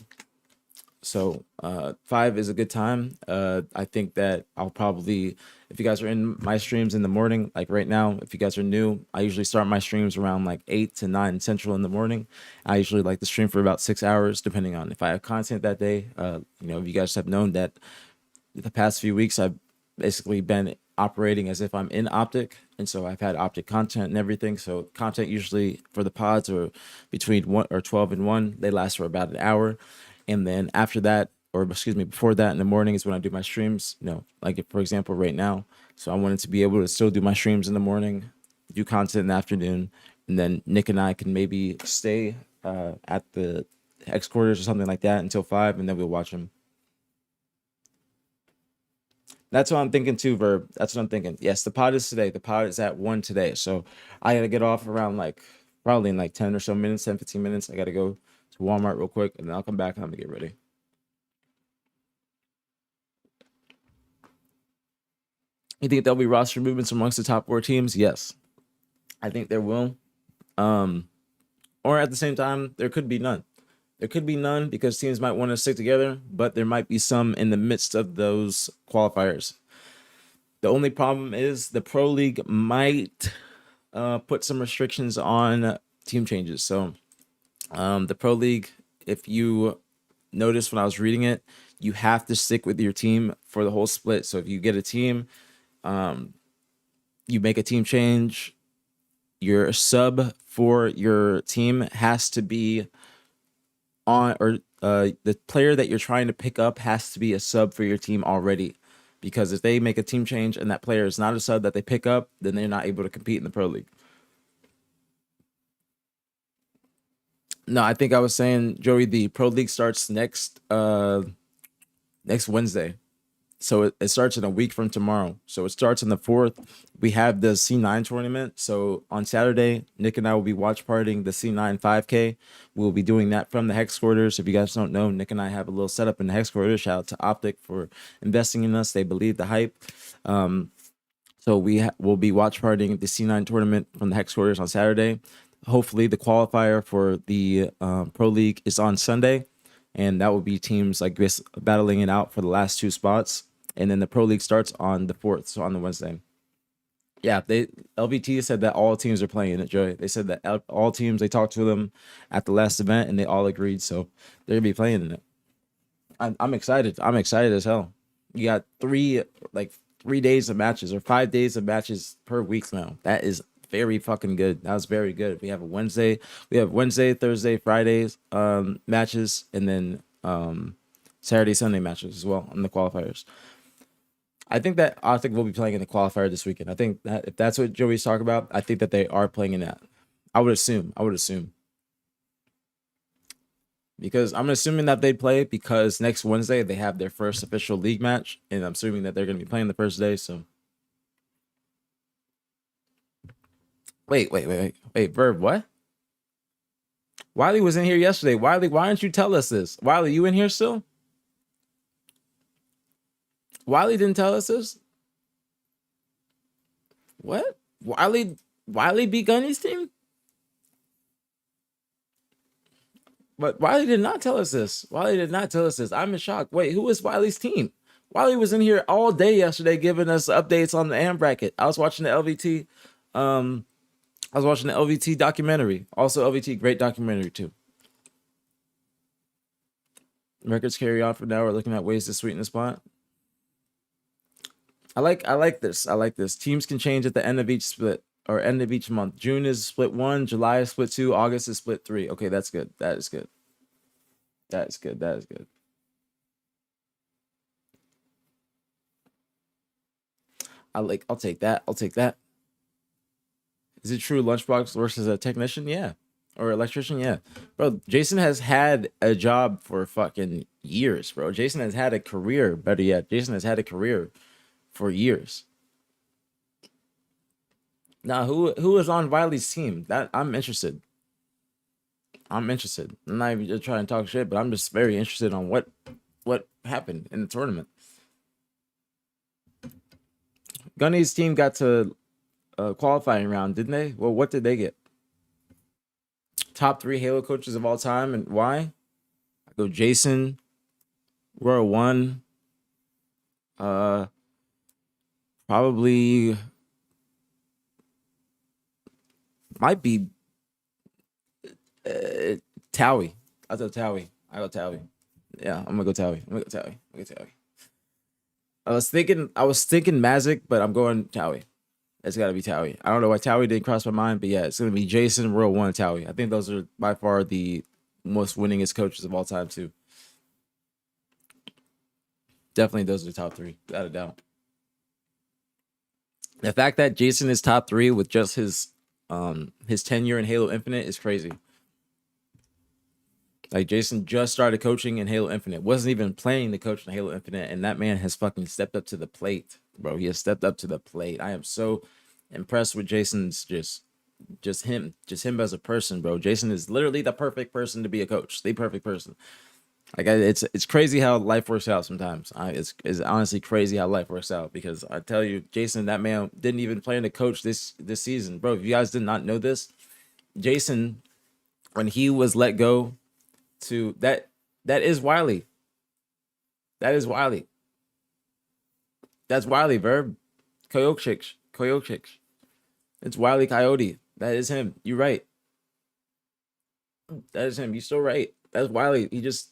is a good time. I think that I'll probably If you guys are in my streams in the morning, like right now, if you guys are new, I usually start my streams around like 8 to 9 central in the morning. I usually like to stream for about 6 hours, depending on if I have content that day. You guys have known that the past few weeks I've basically been operating as if I'm in Optic, and so I've had Optic content and everything. So content usually for the pods are between 1 or 12 and 1. They last for about an hour, and then after that, or excuse me, before that in the morning is when I do my streams. Like for example right now. So I wanted to be able to still do my streams in the morning, do content in the afternoon, and then Nick and I can maybe stay at the headquarters or something like that until 5, and then we'll watch them. That's what I'm thinking too, Verb. That's what I'm thinking. Yes, the pod is today. The pod is at 1 today. So I got to get off around like probably in like 10 or so minutes, 10, 15 minutes. I got to go to Walmart real quick, and then I'll come back and I'm going to get ready. You think there'll be roster movements amongst the top 4 teams? Yes. I think there will. Or at the same time, there could be none. There could be none because teams might want to stick together, but there might be some in the midst of those qualifiers. The only problem is the Pro League might put some restrictions on team changes. So the Pro League, if you notice when I was reading it, you have to stick with your team for the whole split. So if you get a team, you make a team change, your sub for your team has to be on, or the player that you're trying to pick up has to be a sub for your team already. Because if they make a team change and that player is not a sub that they pick up, then they're not able to compete in the Pro League. No, I think I was saying, Joey, the Pro League starts next Wednesday. So it starts in a week from tomorrow. So it starts on the 4th. We have the C9 tournament. So on Saturday, Nick and I will be watch partying the C9 5K. We'll be doing that from the Hex Quarters. If you guys don't know, Nick and I have a little setup in the Hex Quarters. Shout out to Optic for investing in us. They believe the hype. So we'll be watch partying the C9 tournament from the Hex Quarters on Saturday. Hopefully the qualifier for the Pro League is on Sunday. And that will be teams like this battling it out for the last 2 spots. And then the Pro League starts on the 4th, so on the Wednesday. Yeah, LVT said that all teams are playing it, Joey. They said that all teams, they talked to them at the last event, and they all agreed, so they're going to be playing in it. I'm excited. I'm excited as hell. You got 3 days of matches or 5 days of matches per week now. That is very fucking good. That was very good. We have Wednesday, Thursday, Fridays matches, and then Saturday, Sunday matches as well on the qualifiers. I think that Optic will be playing in the qualifier this weekend. I think that if that's what Joey's talking about, I think that they are playing in that. I would assume. Because I'm assuming that they'd play because next Wednesday they have their first official league match, and I'm assuming that they're going to be playing the first day, so. Wait, Verb, what? Wiley was in here yesterday. Wiley, why didn't you tell us this? Wiley, you in here still? Wiley didn't tell us this? What? Wiley beat Gunny's team? But Wiley did not tell us this. I'm in shock. Wait, who was Wiley's team? Wiley was in here all day yesterday giving us updates on the AM bracket. I was watching the LVT. Documentary. Also, LVT, great documentary too. Records carry on for now. We're looking at ways to sweeten the spot. I like this. Teams can change at the end of each split or end of each month. June is split 1, July is split 2, August is split 3. Okay, that's good. That is good. I'll take that. Is it true Lunchbox works as a technician? Yeah. Or electrician? Yeah. Bro, Jason has had a job for fucking years, bro. Jason has had a career. Better yet, Jason has had a career for years. Now, who is on Wiley's team? That I'm interested. I'm not even just trying to talk shit, but I'm just very interested on what happened in the tournament. Gunny's team got to qualifying round, didn't they? Well, what did they get? Top 3 Halo coaches of all time, and why? I go Jason, Royal One, Probably might be Towie. I'll go Towie. I go Towie. Yeah, I'm gonna go Towie. I'm gonna go Towie. I'm gonna go Towie. I was thinking Mazik, but I'm going Towie. It's got to be Towie. I don't know why Towie didn't cross my mind, but yeah, it's gonna be Jason, Royal One, Towie. I think those are by far the most winningest coaches of all time too. Definitely, those are the top three, without a doubt. The fact that Jason is top three with just his tenure in Halo Infinite is crazy. Like, Jason just started coaching in Halo Infinite, wasn't even planning to coach in Halo Infinite, and that man has fucking stepped up to the plate, bro. He has stepped up to the plate. I am so impressed with Jason's just him as a person, bro. Jason is literally the perfect person to be a coach, the perfect person. Like, it's crazy how life works out sometimes. It's honestly crazy how life works out, because I tell you, Jason, that man didn't even plan to coach this season, bro. If you guys did not know this, Jason, when he was let go to that is Wiley. That is Wiley. That's Wiley, verb. Koyochik. It's Wiley Coyote. That is him. You're right. That is him. You're still right. That's Wiley. He just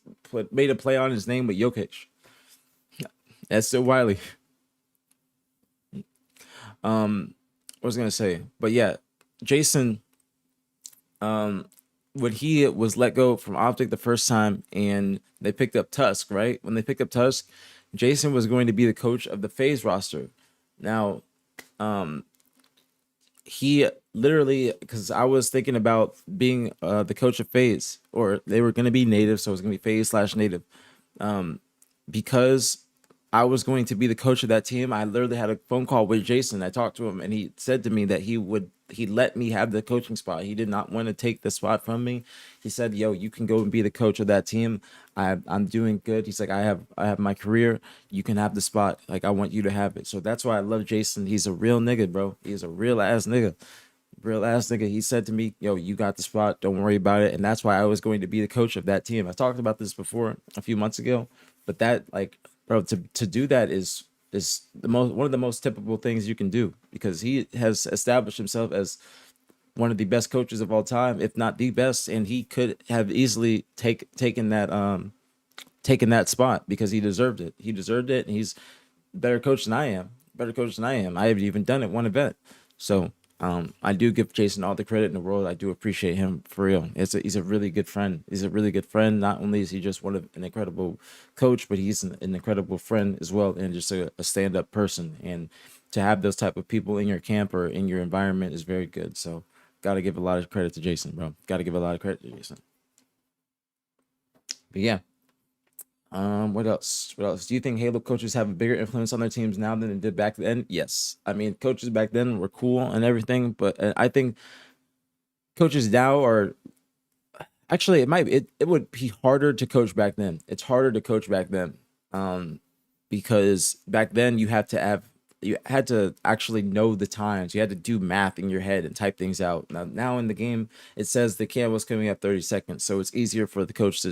made a play on his name with Jokic. That's still Wiley. What was I gonna say? But yeah, Jason, when he was let go from Optic the first time and they picked up Tusk, right? When they picked up Tusk, Jason was going to be the coach of the FaZe roster. Now, he literally, because I was thinking about being the coach of FaZe, or they were going to be native, so it was going to be FaZe/native. Because I was going to be the coach of that team, I literally had a phone call with Jason. I talked to him, and he said to me that he let me have the coaching spot. He did not want to take the spot from me. He said, "Yo, you can go and be the coach of that team. I'm doing good." He's like, I have my career. You can have the spot. Like, I want you to have it. So that's why I love Jason. He's a real nigga, bro. He's a real ass nigga. Real ass nigga. He said to me, "Yo, you got the spot. Don't worry about it." And that's why I was going to be the coach of that team. I talked about this before a few months ago, but that, like, bro, to do that is one of the most typical things you can do, because he has established himself as one of the best coaches of all time, if not the best, and he could have easily taken that spot because he deserved it. He deserved it, and he's better coach than I am. I haven't even done it one event. So I do give Jason all the credit in the world. I do appreciate him for real. He's a really good friend. He's a really good friend. Not only is he just an incredible coach, but he's an incredible friend as well, and just a stand-up person. And to have those type of people in your camp or in your environment is very good. So got to give a lot of credit to Jason, bro. Got to give a lot of credit to Jason. But yeah. What else? Do you think Halo coaches have a bigger influence on their teams now than they did back then? Yes. I mean, coaches back then were cool and everything, but I think coaches now are actually, it would be harder to coach back then. It's harder to coach back then. Because back then you had to actually know the times. You had to do math in your head and type things out. Now in the game, it says the cam was coming at 30 seconds, so it's easier for the coach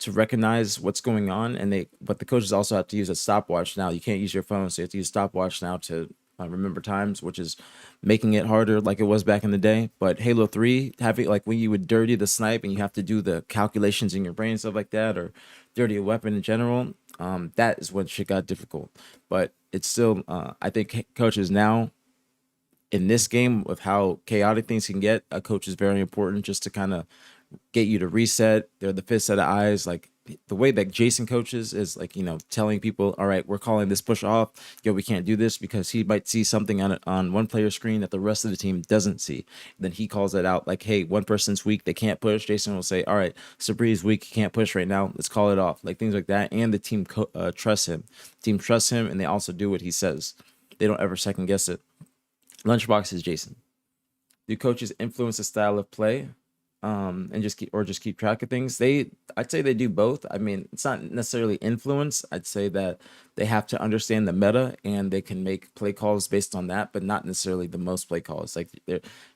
to recognize what's going on, but the coaches also have to use a stopwatch now. You can't use your phone, so you have to use stopwatch now to remember times, which is making it harder like it was back in the day. But Halo 3, having, like, when you would dirty the snipe and you have to do the calculations in your brain, stuff like that, or dirty a weapon in general, that is when shit got difficult. But it's still, I think coaches now, in this game, with how chaotic things can get, a coach is very important just to kind of get you to reset. They're the fifth set of eyes. Like, the way that Jason coaches is, like, telling people, all right, we're calling this push off. Yo, we can't do this, because he might see something on one player's screen that the rest of the team doesn't see. Then he calls it out, like, hey, one person's weak, they can't push. Jason will say, all right, Sabri's weak, he can't push right now, let's call it off. Like, things like that. And the team trusts him. The team trusts him, and they also do what he says. They don't ever second guess it. Lunchbox is Jason. Do coaches influence the style of play? and just keep track of things. I'd say they do both. I mean, it's not necessarily influence. I'd say that they have to understand the meta and they can make play calls based on that, but not necessarily the most play calls. Like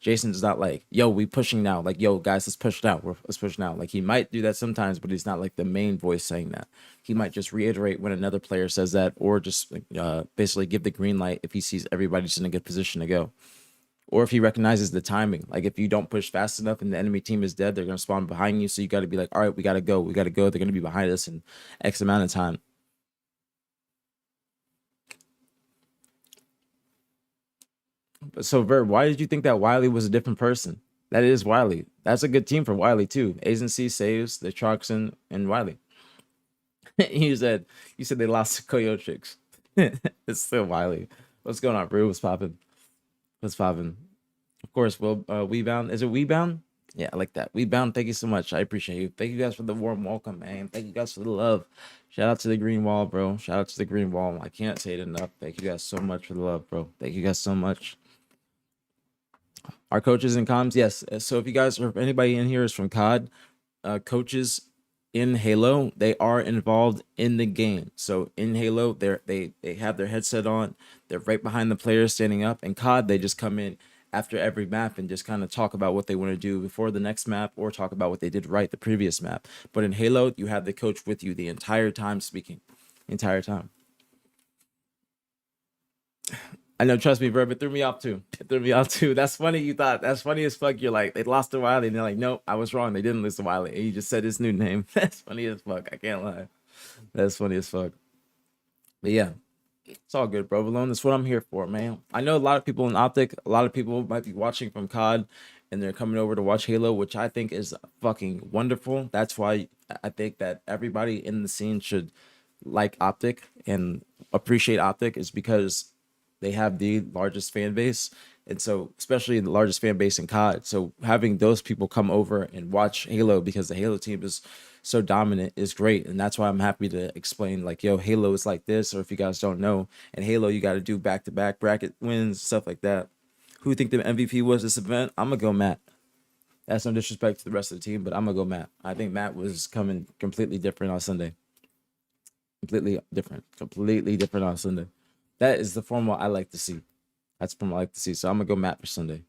Jason's not like, yo, we pushing now. Like, yo, guys, let's push now. Let's push now. Like he might do that sometimes, but he's not like the main voice saying that. He might just reiterate when another player says that, or just basically give the green light if he sees everybody's in a good position to go. Or if he recognizes the timing, like if you don't push fast enough and the enemy team is dead, they're going to spawn behind you. So you got to be like, all right, we got to go. We got to go. They're going to be behind us in X amount of time. So, Verb, why did you think that Wiley was a different person? That is Wiley. That's a good team for Wiley, too. Agency saves, the Troxen, and Wiley. you said they lost to Coyotrix. It's still Wiley. What's going on, bro? What's popping? What's popping? Of course, well, Webound. Is it Webound? Yeah, I like that. Webound, thank you so much. I appreciate you. Thank you guys for the warm welcome, man. Thank you guys for the love. Shout out to the green wall, bro. Shout out to the green wall. I can't say it enough. Thank you guys so much for the love, bro. Thank you guys so much. Our coaches and comms, yes. So if you guys or if anybody in here is from COD, coaches in Halo, they are involved in the game. So in Halo, they have their headset on. They're right behind the players standing up. In COD, they just come in after every map and just kind of talk about what they want to do before the next map or talk about what they did right the previous map. But in Halo, you have the coach with you the entire time speaking. The entire time. I know, trust me, bro, it threw me off too. It threw me off too. That's funny you thought. That's funny as fuck. You're like, they lost to Wiley. And they're like, nope, I was wrong. They didn't lose to Wiley. And you just said his new name. That's funny as fuck. I can't lie. That's funny as fuck. But yeah, it's all good, bro. Alone, that's what I'm here for, man. I know a lot of people in Optic, a lot of people might be watching from COD and they're coming over to watch Halo, which I think is fucking wonderful. That's why I think that everybody in the scene should like Optic and appreciate Optic, is because they have the largest fan base. And so, especially the largest fan base in COD. So having those people come over and watch Halo because the Halo team is so dominant is great. And that's why I'm happy to explain, like, yo, Halo is like this. Or if you guys don't know, and Halo, you got to do back-to-back bracket wins, stuff like that. Who think the MVP was this event? I'm going to go Matt. That's no disrespect to the rest of the team, but I'm going to go Matt. I think Matt was coming completely different on Sunday. Completely different on Sunday. That is the formal I like to see. That's the formal I like to see. So I'm going to go Matt for Sunday.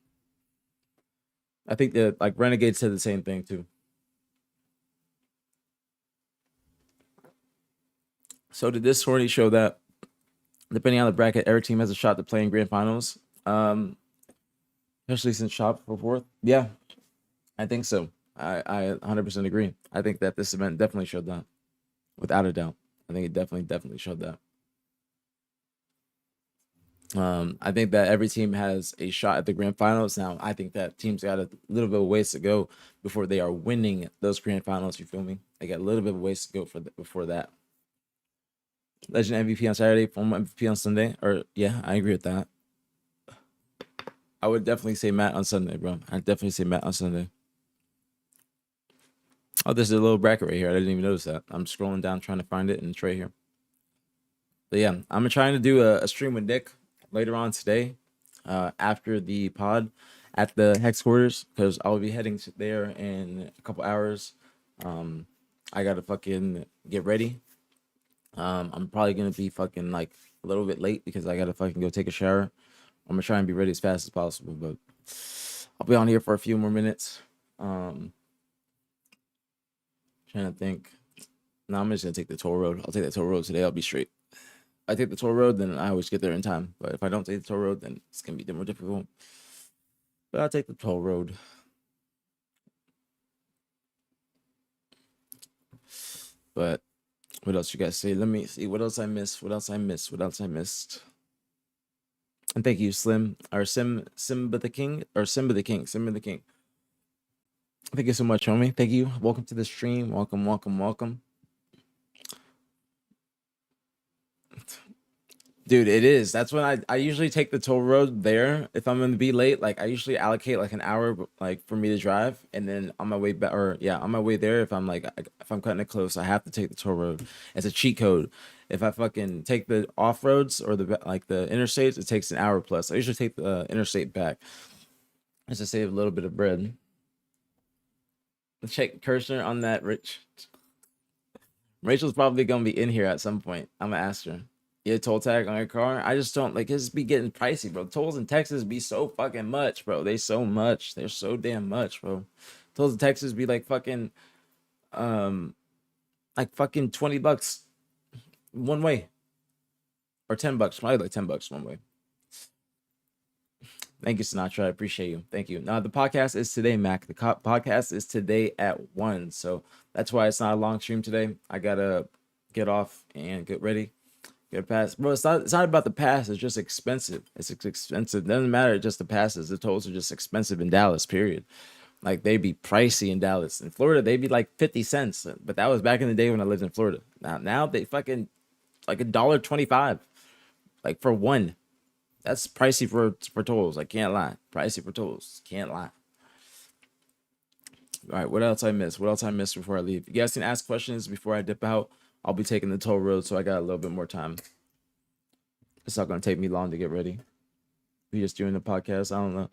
I think that, like, Renegade said the same thing, too. So did this horny show that, depending on the bracket, every team has a shot to play in grand finals? Especially since shot for fourth? Yeah, I think so. I 100% agree. I think that this event definitely showed that. Without a doubt. I think it definitely showed that. I think that every team has a shot at the grand finals. Now, I think that teams got a little bit of ways to go before they are winning those grand finals. You feel me? They got a little bit of ways to go before that. Legend MVP on Saturday, former MVP on Sunday. Or yeah, I agree with that. I would definitely say Matt on Sunday, bro. I'd definitely say Matt on Sunday. Oh, there's a little bracket right here. I didn't even notice that. I'm scrolling down trying to find it, and it's right here. But yeah, I'm trying to do a stream with Nick later on today, after the pod at the Hex quarters, because I'll be heading there in a couple hours. I gotta fucking get ready. I'm probably gonna be fucking like a little bit late because I gotta fucking go take a shower. I'm gonna try and be ready as fast as possible, but I'll be on here for a few more minutes. Trying to think. No, I'm just gonna take the toll road. I'll take the toll road today. I'll be straight. I take the toll road, then I always get there in time. But if I don't take the toll road, then it's gonna be more difficult. But I'll take the toll road. But what else you guys say? Let me see. What else I missed? And thank you, Simba the King. Thank you so much, homie. Thank you. Welcome to the stream. Welcome. Dude, it is. That's when I usually take the toll road there. If I'm gonna be late, like I usually allocate like an hour like for me to drive, and then on my way back, or yeah, on my way there, if I'm cutting it close, I have to take the toll road. It's a cheat code. If I fucking take the off roads or the interstates, it takes an hour plus. I usually take the interstate back just to save a little bit of bread. check Kirshner on that, Rich. Rachel's probably gonna be in here at some point. I'm gonna ask her. Yeah, toll tag on your car. I just don't like it's be getting pricey, bro. Tolls in Texas be so fucking much, bro. They so much. They're so damn much, bro. Tolls in Texas be like fucking $20 one way. Or $10. Probably like $10 one way. Thank you, Sinatra. I appreciate you. Thank you. Now the podcast is today, Mac. The podcast is today at 1. So that's why it's not a long stream today. I gotta get off and get ready. Get a pass. Bro, it's not about the pass, it's just expensive. It's expensive. It doesn't matter just the passes. The tolls are just expensive in Dallas, period. Like they be pricey in Dallas. In Florida, they'd be like 50 cents. But that was back in the day when I lived in Florida. Now they fucking like $1.25. Like for one. That's pricey for tolls. I can't lie. Pricey for tolls. Can't lie. All right, what else I missed? What else I missed before I leave? You guys can ask questions before I dip out. I'll be taking the toll road, so I got a little bit more time. It's not gonna take me long to get ready. We just doing the podcast. I don't know.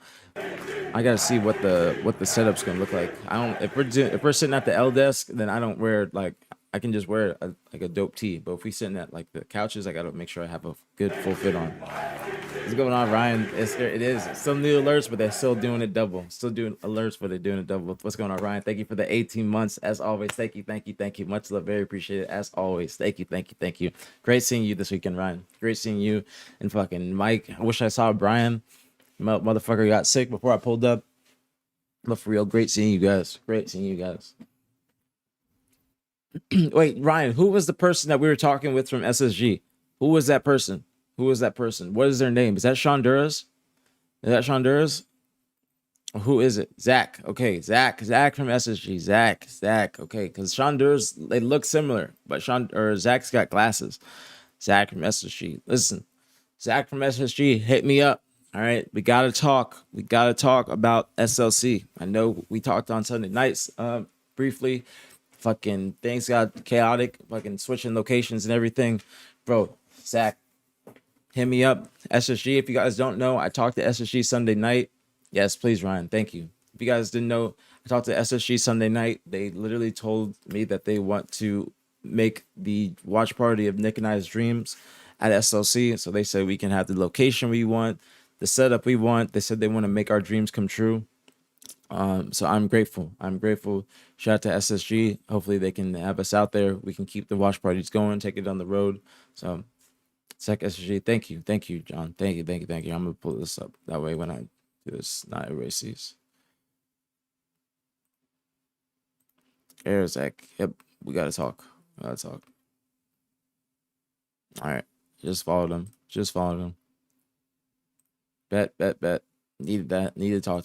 I gotta see what the setup's gonna look like. I don't. If we're sitting at the L desk, then I don't wear like. I can just wear a dope tee. But if we sitting at like the couches, I gotta make sure I have a good full fit on. What's going on, Ryan? It is still new alerts, but they're still doing it double. Still doing alerts, but they're doing it double. What's going on, Ryan? Thank you for the 18 months as always. Thank you. Much love, very appreciated as always. Thank you. Great seeing you this weekend, Ryan. Great seeing you and fucking Mike. I wish I saw Brian. Motherfucker got sick before I pulled up. But for real, great seeing you guys. Wait, Ryan, who was the person that we were talking with from SSG? Who was that person? What is their name? Is that Sean Duras? Who is it? Zach. Okay, Zach from SSG. Zach. Okay, because Sean Duras, they look similar, but Zach's got glasses. Zach from SSG. Listen, Zach from SSG, hit me up. All right, we gotta talk. About SLC. I know we talked on Sunday nights briefly. Fucking things got chaotic. Fucking switching locations and everything, bro. Zach, hit me up. SSG. If you guys don't know, I talked to SSG Sunday night. Yes, please, Ryan. Thank you. If you guys didn't know, I talked to SSG Sunday night. They literally told me that they want to make the watch party of Nick and I's dreams at SLC. So they said we can have the location we want, the setup we want. They said they want to make our dreams come true. So I'm grateful. Shout out to SSG. Hopefully they can have us out there. We can keep the watch parties going, take it on the road. So Sec SSG, thank you, John. Thank you. I'm gonna pull this up. That way when I do this, not everybody sees. There's Zach. Yep, we gotta talk. All right. Just followed him. Bet. Needed that. Needed to talk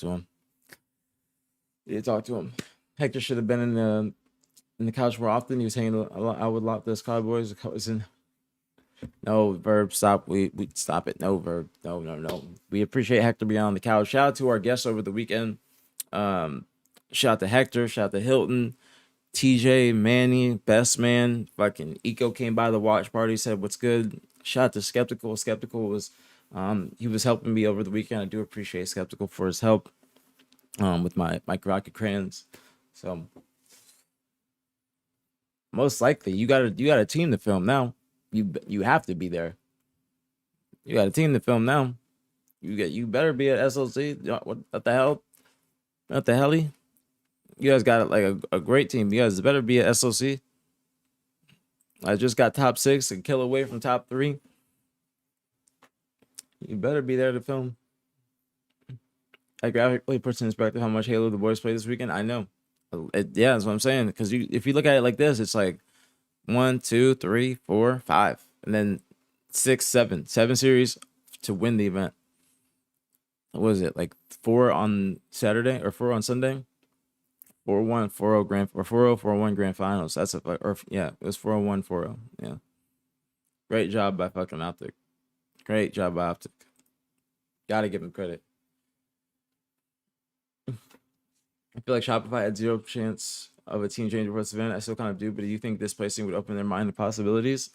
to him. Hector should have been in the couch more often. He was hanging out with Loftus Cowboys. No, Verb, stop. We stop it. No, Verb. No. We appreciate Hector being on the couch. Shout out to our guests over the weekend. Shout out to Hector. Shout out to Hilton, TJ, Manny, Best Man. Fucking Eco came by the watch party, said what's good. Shout out to Skeptical. Skeptical was he was helping me over the weekend. I do appreciate Skeptical for his help with my rocket crayons. So most likely you got a team to film now. You have to be there. You got a team to film now. You better be at SLC. What the hell? What the helly? You guys got like a great team. You guys better be at SLC. I just got top 6 and kill away from top 3. You better be there to film. I graphically puts in perspective how much Halo the boys play this weekend. I know. Yeah, that's what I'm saying. Because if you look at it like this, it's like 1, 2, 3, 4, 5, and then 6, 7 series to win the event. What was it, like 4 on Saturday or 4 on Sunday? 4-1, 4-0 grand or 4-0, 4-1 grand finals. That's it was 4-1, 4-0. Yeah. Great job by fucking Optic. Gotta give him credit. I feel like Shopify had 0 chance of a team changer for this event. I still kind of do, but do you think this placing would open their mind to possibilities?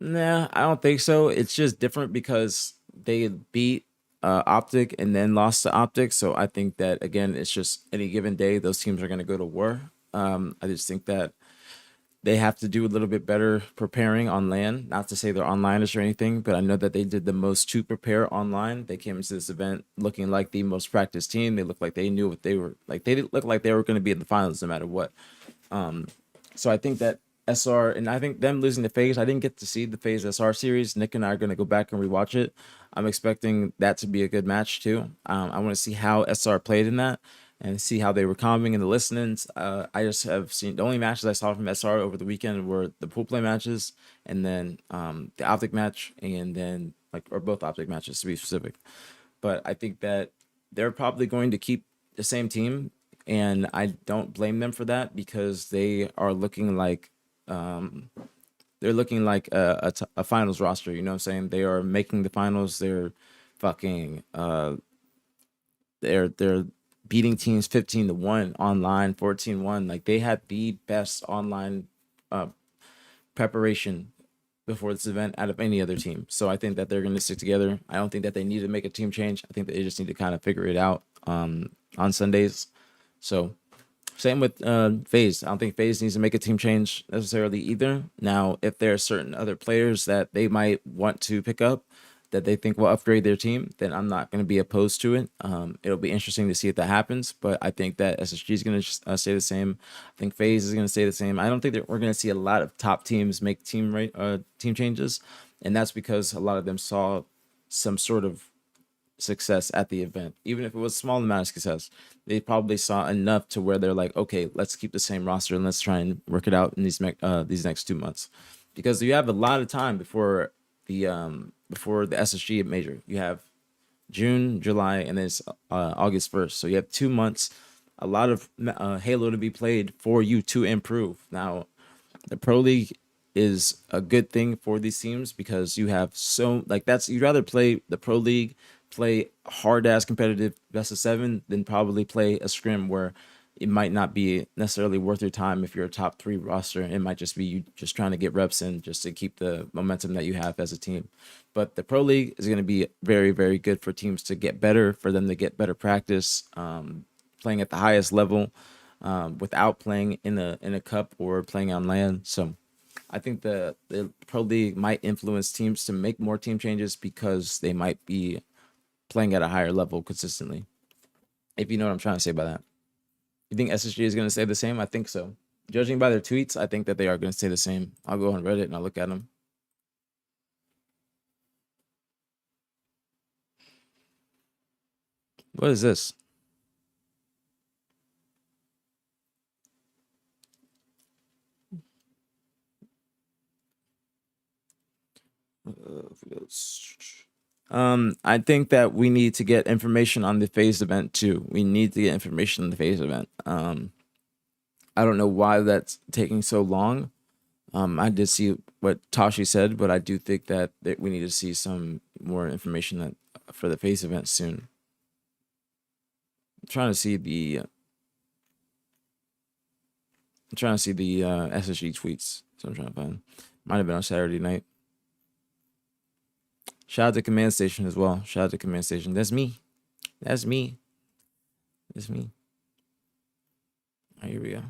Nah, I don't think so. It's just different because they beat Optic and then lost to Optic. So I think that again, it's just any given day those teams are going to go to war. I just think that they have to do a little bit better preparing on LAN. Not to say they're onliners or anything, but I know that they did the most to prepare online. They came into this event looking like the most practiced team. They looked like they knew what they were like. They didn't look like they were going to be in the finals no matter what. So I think that SR and I think them losing the phase. I didn't get to see the phase SR series. Nick and I are going to go back and rewatch it. I'm expecting that to be a good match too. I want to see how SR played in that and see how they were calming in the listenings. I just have seen the only matches I saw from SR over the weekend were the pool play matches and then the optic match and then or both optic matches to be specific. But I think that they're probably going to keep the same team, and I don't blame them for that because they are looking like a finals roster. You know what I'm saying? They are making the finals. They're fucking they're beating teams 15-1 online, 14-1. Like they had the best online preparation before this event out of any other team. So I think that they're going to stick together. I don't think that they need to make a team change. I think that they just need to kind of figure it out on Sundays. So same with FaZe. I don't think FaZe needs to make a team change necessarily either. Now, if there are certain other players that they might want to pick up that they think will upgrade their team, then I'm not going to be opposed to it. It'll be interesting to see if that happens, but I think that SSG is going to stay the same. I think FaZe is going to stay the same. I don't think that we're going to see a lot of top teams make team changes, and that's because a lot of them saw some sort of success at the event. Even if it was a small amount of success, they probably saw enough to where they're like, okay, let's keep the same roster and let's try and work it out in these next 2 months, because you have a lot of time before the SSG major. You have June, July, and then it's August 1st. So you have 2 months, a lot of Halo to be played for you to improve. Now, the Pro League is a good thing for these teams because you have you'd rather play the Pro League, play hard ass competitive best of 7 than probably play a scrim where it might not be necessarily worth your time. If you're a top 3 roster, it might just be you just trying to get reps in just to keep the momentum that you have as a team. But the Pro League is going to be very, very good for teams to get better, for them to get better practice, playing at the highest level without playing in a cup or playing on LAN. So I think the Pro League might influence teams to make more team changes because they might be playing at a higher level consistently. If you know what I'm trying to say by that. You think SSG is going to stay the same? I think so. Judging by their tweets, I think that they are going to stay the same. I'll go on Reddit and I'll look at them. What is this? I think that we need to get information on the phase event too. We need to get information on the phase event. I don't know why that's taking so long. I did see what Tashi said, but I do think that we need to see some more information for the phase event soon. I'm trying to see the SSG tweets. So I'm trying to find. Might have been on Saturday night. Shout out to Command Station as well. Shout out to Command Station. That's me. That's me. That's me. All right, here we go.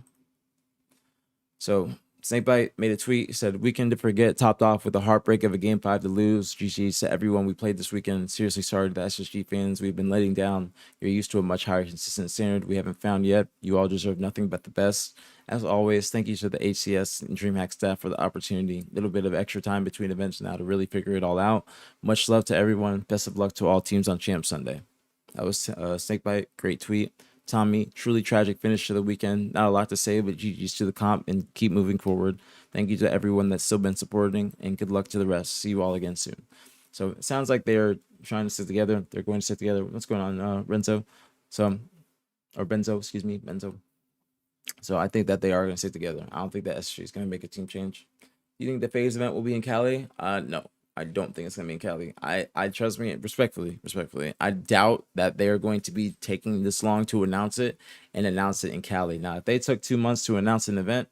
So Snakebite made a tweet. He said, "Weekend to forget, topped off with the heartbreak of a game 5 to lose. GG to everyone we played this weekend. Seriously sorry to the SSG fans. We've been letting down. You're used to a much higher consistent standard we haven't found yet. You all deserve nothing but the best. As always, thank you to the HCS and DreamHack staff for the opportunity. A little bit of extra time between events now to really figure it all out. Much love to everyone. Best of luck to all teams on Champ Sunday." That was Snakebite. Great tweet. Tommy, truly tragic finish to the weekend. Not a lot to say, but GG's to the comp and keep moving forward. Thank you to everyone that's still been supporting, and good luck to the rest. See you all again soon. So it sounds like they're trying to stick together. They're going to stick together. What's going on, Renzo? Benzo, excuse me, Benzo. So I think that they are going to stick together. I don't think that SG is going to make a team change. You think the phase event will be in Cali? No. I don't think it's gonna be in Cali. I trust me, respectfully. I doubt that they are going to be taking this long to announce it in Cali. Now, if they took 2 months to announce an event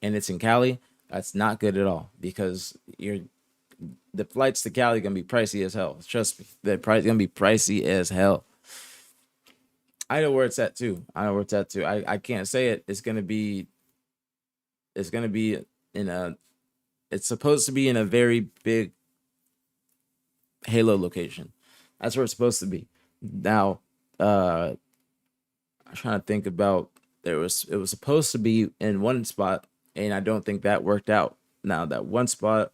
and it's in Cali, that's not good at all because the flights to Cali gonna be pricey as hell. Trust me, the price gonna be pricey as hell. I know where it's at too. I can't say it. It's gonna be in a. It's supposed to be in a very big Halo location. That's where it's supposed to be. Now, I'm trying to think about it was supposed to be in one spot, and I don't think that worked out. Now that one spot,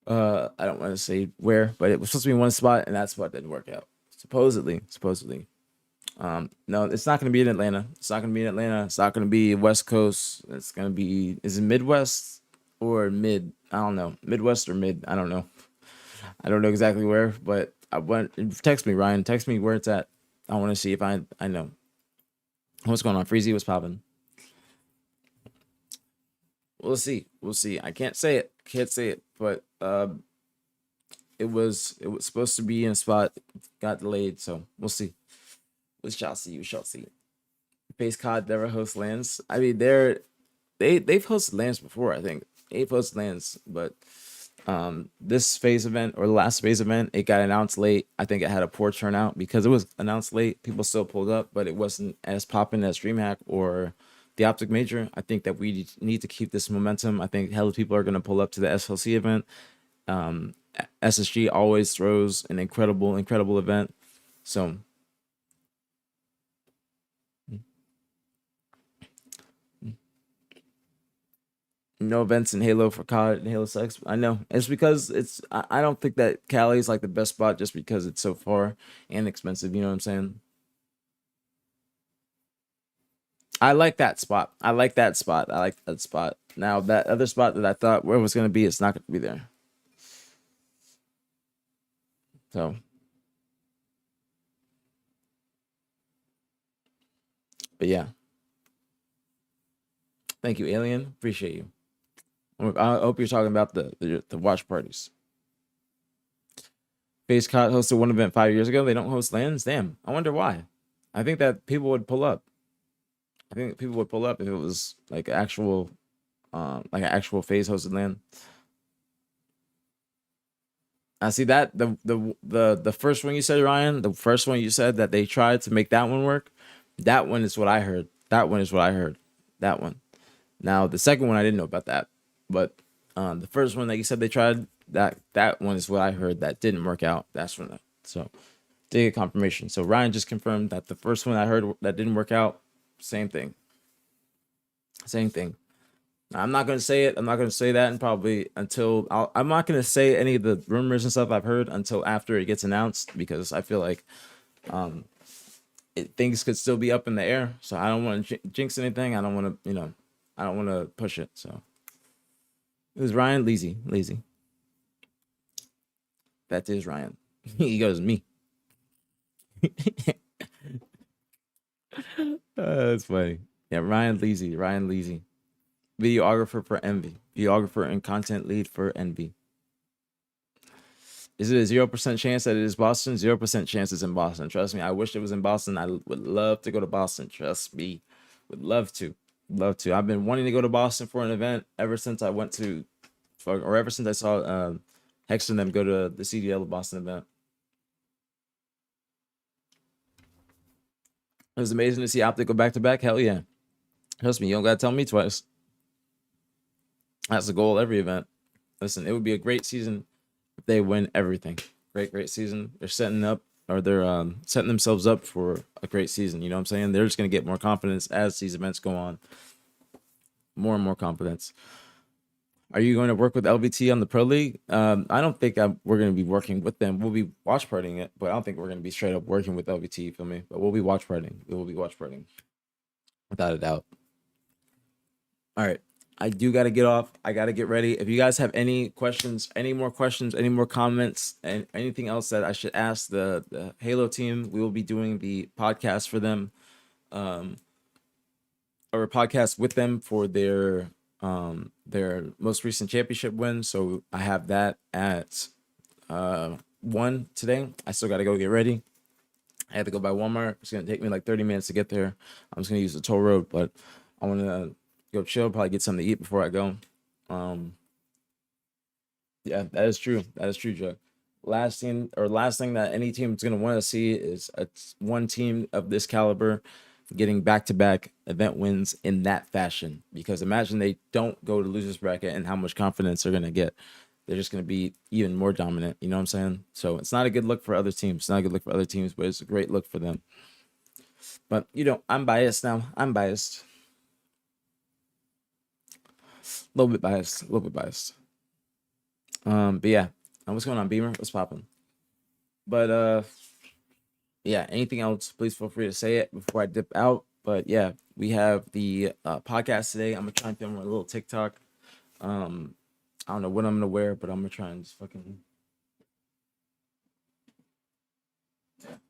I don't want to say where, but it was supposed to be in one spot, and that spot didn't work out. Supposedly. No, it's not going to be in Atlanta. It's not going to be West Coast. It's going to be, is it Midwest or mid? I don't know. Midwest or mid? I don't know. I don't know exactly where, but text me, Ryan. Text me where it's at. I want to see if I know. What's going on? Freezy, what's popping? We'll see. I can't say it. But it was supposed to be in a spot, got delayed, so we'll see. We shall see. Face COD never host lands. I mean, they've hosted lands before. I think they've hosted lands, but this phase event or the last phase event, it got announced late. I think it had a poor turnout because it was announced late. People still pulled up, but it wasn't as popping as DreamHack or the Optic Major. I think that we need to keep this momentum. I think hella people are going to pull up to the SLC event. SSG always throws an incredible event. So no events in Halo for COD and Halo 6. I know. It's because I don't think that Cali is like the best spot just because it's so far and expensive. You know what I'm saying? I like that spot. Now, that other spot that I thought where it was going to be, it's not going to be there. So, but yeah. Thank you, Alien. Appreciate you. I hope you're talking about the watch parties. Face COD hosted one event 5 years ago. They don't host lands. Damn. I wonder why. I think that people would pull up. If it was like an actual phase hosted land. I see that the first one you said, Ryan, the first one you said that they tried to make that one work. That one is what I heard. That one. Now the second one I didn't know about that, but the first one that you said they tried, that one is what I heard that didn't work out. That's from that. So did get confirmation. So Ryan just confirmed that the first one I heard that didn't work out. Same thing. I'm not going to say it. I'm not going to say that, and probably until I'm not going to say any of the rumors and stuff I've heard until after it gets announced, because I feel like things could still be up in the air. So I don't want to jinx anything. I don't want to, I don't want to push it. So it was Ryan Lazy. That is Ryan. He goes, me. That's funny. Yeah, Ryan Lazy. Videographer for Envy. Videographer and content lead for Envy. Is it a 0% chance that it is Boston? 0% chance it's in Boston. Trust me. I wish it was in Boston. I would love to go to Boston. Trust me. Would love to. I've been wanting to go to Boston for an event ever since I went to, or ever since I saw Hex and them go to the CDL Boston event. It was amazing to see Optic go back to back. Hell yeah. Trust me, you don't gotta tell me twice. That's the goal of every event. Listen, it would be a great season if they win everything. Great season. They're setting themselves up for a great season. You know what I'm saying? They're just gonna get more confidence as these events go on. More and more confidence. Are you going to work with LVT on the Pro League? I don't think we're going to be working with them. We'll be watch partying it, but I don't think we're going to be straight up working with LVT, you feel me? But we'll be watch partying. Without a doubt. All right. I do got to get off. I got to get ready. If you guys have any questions, any more comments, and anything else that I should ask the Halo team, we will be doing the podcast for them, or a podcast with them for their most recent championship win. So I have that at 1 today. I still got to go get ready. I had to go by Walmart. It's going to take me like 30 minutes to get there. I'm just going to use the toll road, but I want to go chill, probably get something to eat before I go. Yeah, that is true. That is true, Joe. Last thing that any team is going to want to see is one team of this caliber getting back-to-back event wins in that fashion. Because imagine they don't go to losers bracket and how much confidence they're going to get. They're just going to be even more dominant. You know what I'm saying? So it's not a good look for other teams. It's not a good look for other teams, but it's a great look for them. But I'm biased now. I'm biased. A little bit biased. A little bit biased. But yeah, what's going on, Beamer? What's popping? But yeah, anything else, please feel free to say it before I dip out. But yeah, we have the podcast today. I'm gonna try and film a little TikTok. I don't know what I'm gonna wear, but I'm gonna try and just fucking.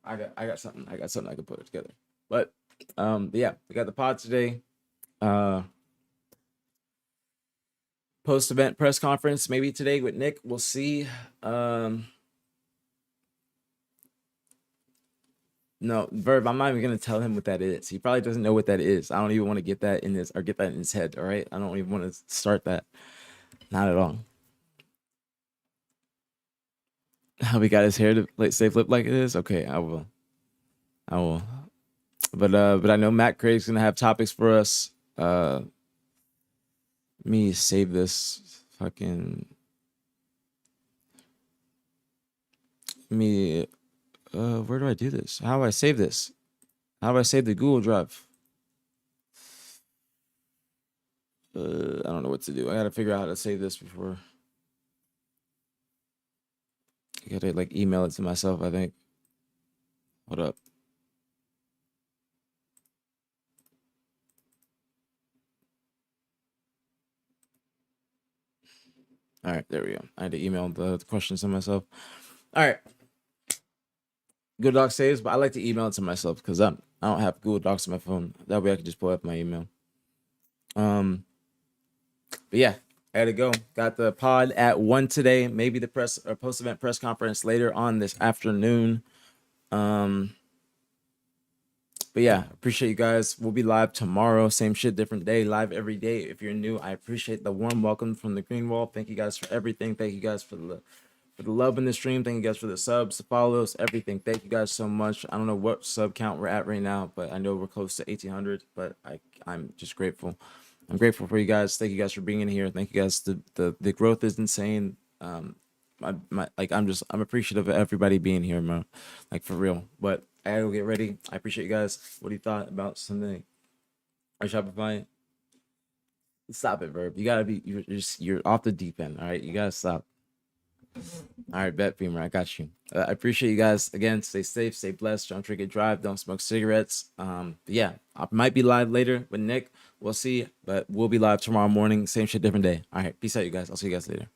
I got something. I got something I can put it together. But yeah, we got the pod today. Post event press conference maybe today with Nick. We'll see. No, Verb, I'm not even gonna tell him what that is. He probably doesn't know what that is. I don't even want to get that in his head. All right. I don't even want to start that. Not at all. How we got his hair to stay flipped like it is? Okay, I will. But I know Matt Craig's gonna have topics for us. Let me save this fucking me. Where do I do this? How do I save this? How do I save the Google Drive? I don't know what to do. I gotta figure out how to save this before. I gotta like email it to myself, I think. Hold up. All right, there we go. I had to email the questions to myself. All right. Google Docs saves, but I like to email it to myself because I don't have Google Docs on my phone. That way I can just pull up my email. But yeah, I gotta go. Got the pod at 1 today. Maybe the press or post event press conference later on this afternoon. But yeah, appreciate you guys. We'll be live tomorrow. Same shit, different day. Live every day. If you're new, I appreciate the warm welcome from the Green Wall. Thank you guys for everything. Thank you guys for the love in the stream. Thank you guys for the subs, the follows, everything. Thank you guys so much. I don't know what sub count we're at right now, but I know we're close to 1,800. But I'm just grateful. I'm grateful for you guys. Thank you guys for being in here. Thank you guys. The growth is insane. I'm appreciative of everybody being here, man. Like for real. But I gotta go get ready. I appreciate you guys. What do you thought about Sunday? Are Shopify? Stop it, Verb. You gotta be. You're off the deep end. All right, you gotta stop. All right, bet Beamer. I got you. I appreciate you guys again. Stay safe, stay blessed. Don't drink and drive. Don't smoke cigarettes. Yeah, I might be live later with Nick. We'll see, but we'll be live tomorrow morning. Same shit, different day. All right, peace out, you guys. I'll see you guys later.